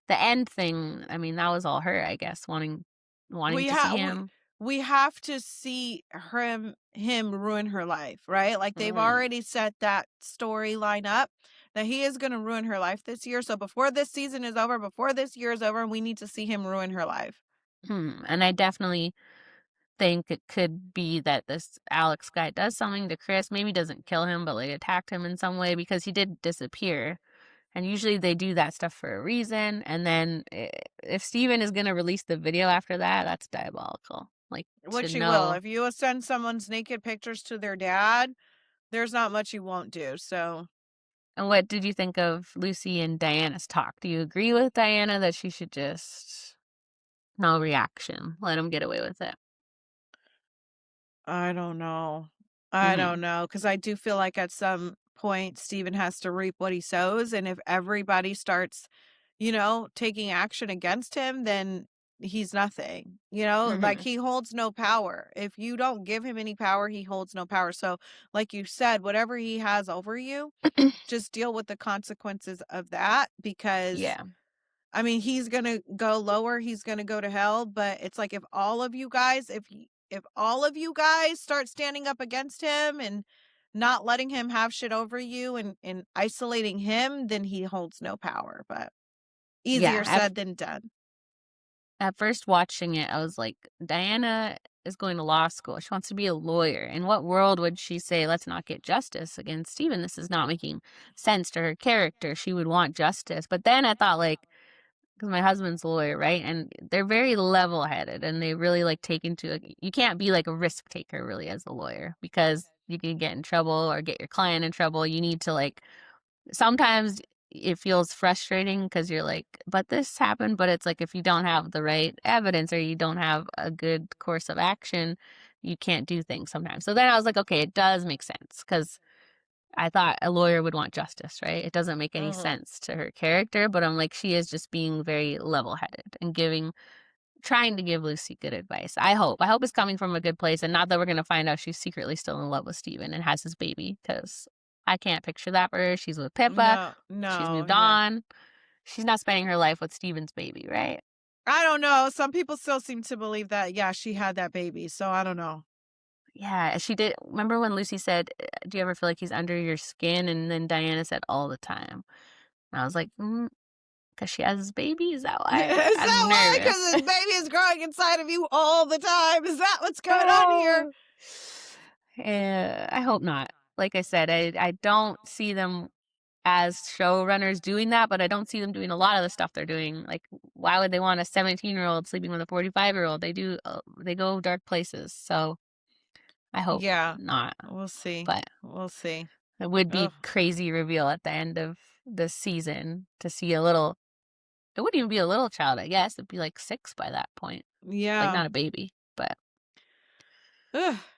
the end thing, I mean, that was all her, I guess, wanting We to see have him. we have to see him ruin her life, right? Like they've Mm. already set that storyline up that he is going to ruin her life this year. So before this season is over, before this year is over, we need to see him ruin her life. And I definitely think it could be that this Alex guy does something to Chris, maybe doesn't kill him, but like attacked him in some way because he did disappear. And usually they do that stuff for a reason. And then if Steven is going to release the video after that, that's diabolical. Like to Which he will. know. If you send someone's naked pictures to their dad, there's not much you won't do. So And what did you think of Lucy and Diana's talk? Do you agree with Diana that she should just no reaction, let him get away with it? I don't know. I don't Hmm. know, because I do feel like at some point Steven has to reap what he sows, and if everybody starts, taking action against him, then he's nothing. Like Hmm. he holds no power. If you don't give him any power, he holds no power. So, like you said, whatever he has over you, just deal with the consequences of that because Yeah. I mean, he's gonna go lower, he's gonna go to hell, but it's like if all of you guys if all of you guys start standing up against him and not letting him have shit over you and isolating him, then he holds no power, but Yeah, easier said than done. at first watching it, I was like, Diana is going to law school. She wants to be a lawyer. In what world would she say, let's not get justice against Stephen? This is not making sense to her character. She would want justice. But then I thought, like, because my husband's a lawyer, right? And they're very level headed and they really like take into like, you can't be like a risk taker really as a lawyer because you can get in trouble or get your client in trouble. You need to like, sometimes it feels frustrating because you're like, but this happened. But it's like if you don't have the right evidence or you don't have a good course of action, you can't do things sometimes. So then I was like, okay, it does make sense because I thought a lawyer would want justice, right? It doesn't make any sense to her character, but I'm like, she is just being very level headed and trying to give Lucy good advice. I hope. I hope it's coming from a good place and not that we're going to find out she's secretly still in love with Steven and has his baby because I can't picture that for her. She's with Pippa. No, She's no, moved yeah. on. She's not spending her life with Steven's baby, right? I don't know. Some people still seem to believe that, yeah, she had that baby. So I don't know. Yeah, she did. Remember when Lucy said, do you ever feel like he's under your skin? And then Diana said, all the time. And I was like, because she has his baby? Is that why? Is that I'm why? nervous. Because his baby is growing inside of you all the time. Is that what's going on here? I hope not. Like I said, I don't see them as showrunners doing that, but I don't see them doing a lot of the stuff they're doing. Like, why would they want a 17-year-old sleeping with a 45-year-old? They go dark places. So I hope not. We'll see. But we'll see. it would be crazy reveal at the end of the season to see a little. It wouldn't even be a little child, I guess. It'd be like 6 by that point. Yeah. Like, not a baby, but.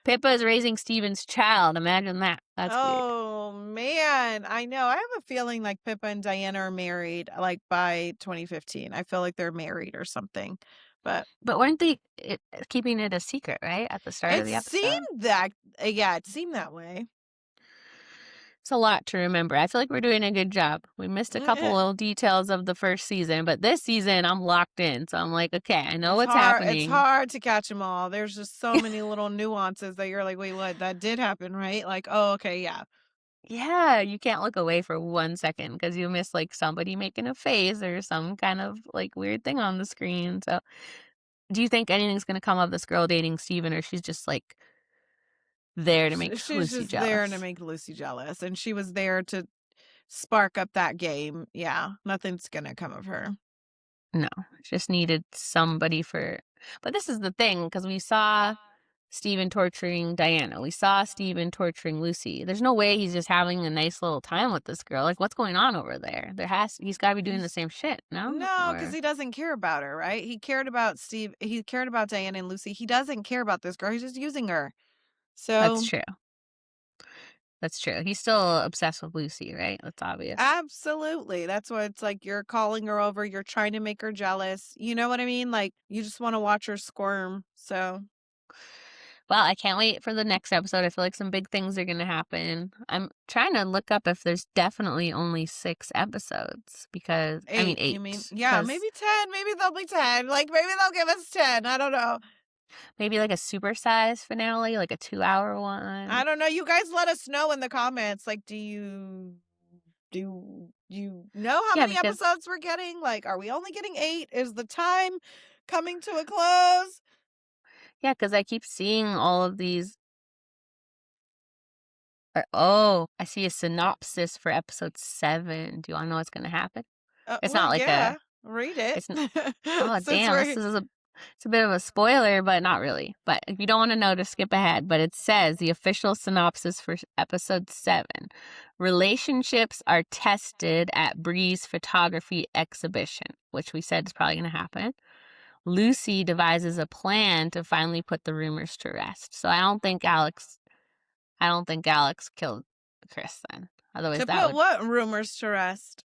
Pippa is raising Steven's child. Imagine that. That's weird. Oh, man. I know. I have a feeling like Pippa and Diana are married like by 2015. I feel like they're married or something. But weren't they keeping it a secret, right? At the start of the episode? It seemed that, it seemed that way. It's a lot to remember. I feel like we're doing a good job. We missed a couple little details of the first season, but this season I'm locked in. So I'm like, okay, I know what's happening. It's hard to catch them all. There's just so many little nuances that you're like, wait, what? That did happen, right? Like, oh, okay, yeah. Yeah, you can't look away for 1 second because you miss like somebody making a face or some kind of like weird thing on the screen. So do you think anything's going to come of this girl dating Steven, or she's just like there to make Lucy just jealous? there to make Lucy jealous, and she was there to spark up that game. Yeah, nothing's gonna come of her. No, just needed somebody but this is the thing, because we saw Steven torturing Diana. We saw Steven torturing Lucy. There's no way he's just having a nice little time with this girl. Like, what's going on over there? He's got to be doing the same shit, no? No, because he doesn't care about her, right? He cared about he cared about Diana and Lucy. He doesn't care about this girl. He's just using her. So That's true. That's true. He's still obsessed with Lucy, right? That's obvious. Absolutely. That's why it's like you're calling her over. You're trying to make her jealous. You know what I mean? Like, you just want to watch her squirm. So. Well, I can't wait for the next episode. I feel like some big things are going to happen. I'm trying to look up if there's definitely only 6 episodes because, 8, I mean 8. You mean, yeah, maybe 10. Maybe they'll be 10. Like, maybe they'll give us 10. I don't know. Maybe like a supersized finale, like a 2-hour one. I don't know. You guys let us know in the comments. Like, do you know how many episodes we're getting? Like, are we only getting 8? Is the time coming to a close? Yeah, because I keep seeing all of these. Oh, I see a synopsis for episode 7. Do you want to know what's going to happen? It's not like read it. Oh, damn. It's a bit of a spoiler, but not really. But if you don't want to know, just skip ahead. But it says the official synopsis for episode 7. Relationships are tested at Bree's photography exhibition, which we said is probably going to happen. Lucy devises a plan to finally put the rumors to rest. So I don't think Alex killed Chris then. Otherwise, what rumors to rest?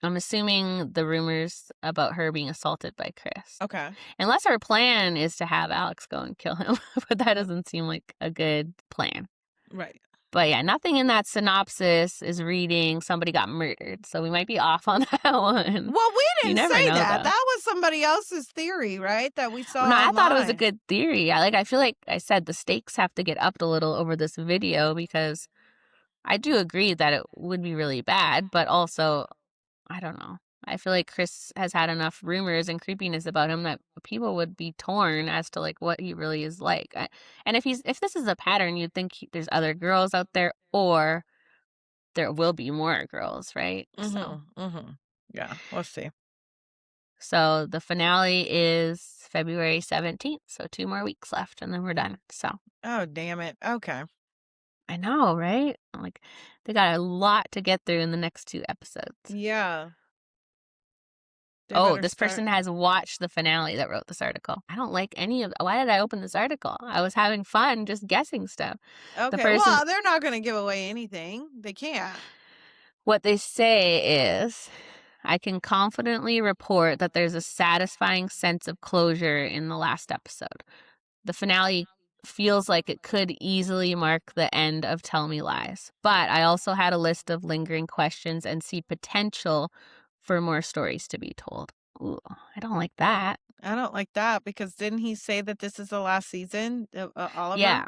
I'm assuming the rumors about her being assaulted by Chris. Okay. Unless her plan is to have Alex go and kill him, but that doesn't seem like a good plan. Right. But yeah, nothing in that synopsis is reading somebody got murdered. So we might be off on that one. Well, we You didn't never say know, that. though. That was somebody else's theory, right? That we saw No, I thought it was a online. good theory. I feel like I said the stakes have to get upped a little over this video because I do agree that it would be really bad, but also, I don't know. I feel like Chris has had enough rumors and creepiness about him that people would be torn as to like what he really is like. And if this is a pattern, you'd think there's other girls out there, or there will be more girls, right? So, Yeah, we'll see. so the finale is February 17th, so 2 more weeks left, and then we're done. So Oh, damn it. Okay. I know, right? Like they got a lot to get through in the next 2 episodes. Yeah. They Oh, better this start. person has watched the finale that wrote this article. I don't like any of. Why did I open this article? I was having fun just guessing stuff. The Okay. person, Well, they're not going to give away anything. They can't. what they say is, I can confidently report that there's a satisfying sense of closure in the last episode. The finale feels like it could easily mark the end of Tell Me Lies, but I also had a list of lingering questions and see potential for more stories to be told. Ooh, I don't like that. I don't like that because didn't he say that this is the last season? All of Yeah, them?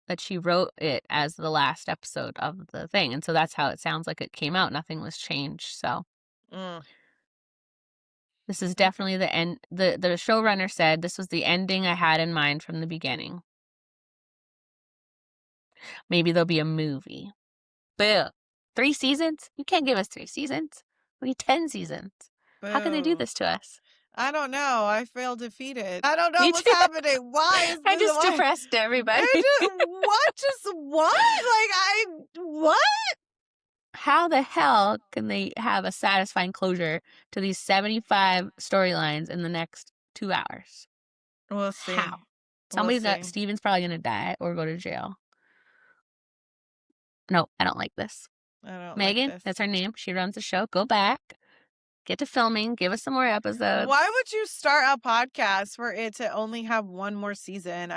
that she wrote it as the last episode of the thing, and so that's how it sounds like it came out. Nothing was changed, so Mm. this is definitely the end. The showrunner said this was the ending I had in mind from the beginning. Maybe there'll be a movie. Boo. 3 seasons? You can't give us 3 seasons. We need 10 seasons. How can they do Boo. this to us? I don't know. I feel defeated. I don't know Me what's too. happening. Why is I this? just depressed everybody. What? Just what? What? How the hell can they have a satisfying closure to these 75 storylines in the next 2 hours? We'll see. How? We'll see. Steven's probably going to die or go to jail. No, I don't like this. I don't Megan, like this. that's her name. She runs the show. Go back. Get to filming. Give us some more episodes. Why would you start a podcast for it to only have one more season?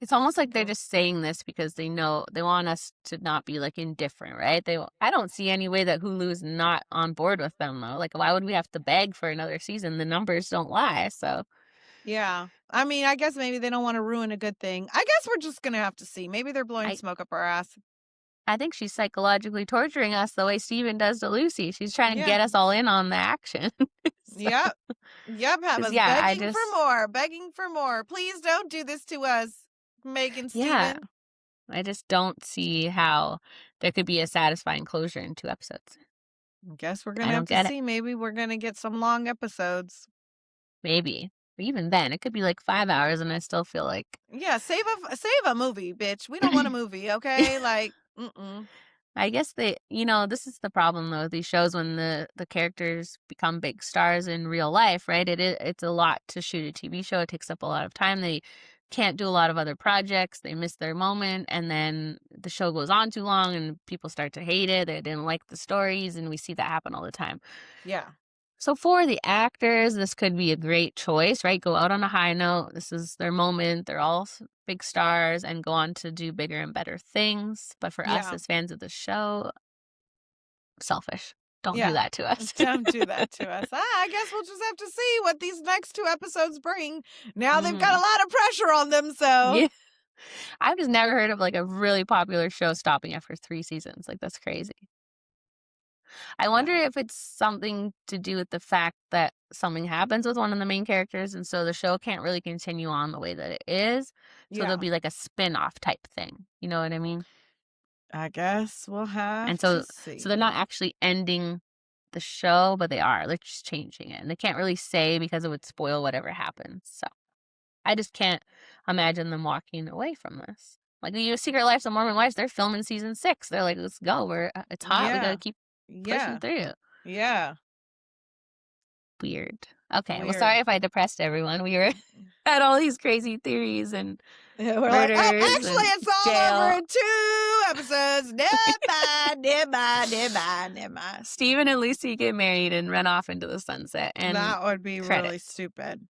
It's almost like they're just saying this because they know they want us to not be like indifferent, right? I don't see any way that Hulu's not on board with them though. Like, why would we have to beg for another season? The numbers don't lie. So Yeah. I mean, I guess maybe they don't want to ruin a good thing. I guess we're just going to have to see. Maybe they're blowing smoke up our ass. I think she's psychologically torturing us the way Steven does to Lucy. She's trying to Yeah. get us all in on the action. Yep. Yep. Have 'Cause, us yeah, begging for more. Please don't do this to us, Megan, Yeah. Steven. I just don't see how there could be a satisfying closure in 2 episodes. I guess we're going I to don't have get to it. see. Maybe we're going to get some long episodes. Maybe. But even then, it could be like 5 hours and I still feel like, Yeah. Save a movie, bitch. We don't want a movie. Okay. Like, I guess this is the problem though with these shows when the characters become big stars in real life, right? It's a lot to shoot a TV show. It takes up a lot of time. They can't do a lot of other projects. They miss their moment, and then the show goes on too long and people start to hate it. They didn't like the stories, and we see that happen all the time. yeah. So for the actors, this could be a great choice, right? Go out on a high note. This is their moment. They're all big stars and go on to do bigger and better things. But for us Yeah. as fans of the show, selfish. Don't Yeah. do that to us. Don't do that to us. I guess we'll just have to see what these next 2 episodes bring. Now they've got a lot of pressure on them, so. Yeah. I've just never heard of like a really popular show stopping after 3 seasons. Like, that's crazy. I wonder if it's something to do with the fact that something happens with one of the main characters, and so the show can't really continue on the way that it is. So Yeah. there'll be like a spin-off type thing. You know what I mean? I guess we'll have And to so see. they're not actually ending the show, but they are. They're just changing it. And they can't really say because it would spoil whatever happens. So I just can't imagine them walking away from this. Like the Secret Lives of Mormon Wives, they're filming season 6. They're like, let's go. It's hot. We Yeah. gotta keep Yeah. pushing through. Yeah. Weird. Okay. Well, Weird. sorry if I depressed everyone. We were had all these crazy theories and We're like, oh, murders actually, and it's all jail. over in 2 episodes. Never mind. Steven and Lucy get married and run off into the sunset. And That would be really credits. stupid.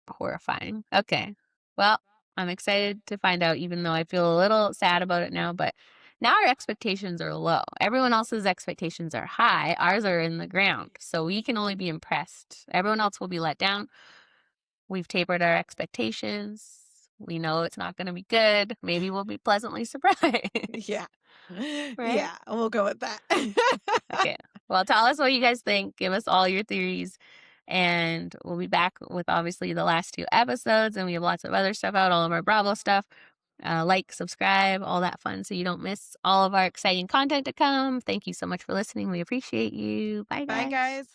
Horrifying. Okay. Well, I'm excited to find out, even though I feel a little sad about it now, but now our expectations are low. Everyone else's expectations are high. Ours are in the ground. So we can only be impressed. Everyone else will be let down. We've tapered our expectations. We know it's not going to be good. Maybe we'll be pleasantly surprised. Yeah. Right? Yeah, we'll go with that. Okay. Well, tell us what you guys think. Give us all your theories. And we'll be back with obviously the last 2 episodes. And we have lots of other stuff out, all of our Bravo stuff. Like, subscribe, all that fun so you don't miss all of our exciting content to come. Thank you so much for listening. We appreciate you. Bye, Bye, guys. guys.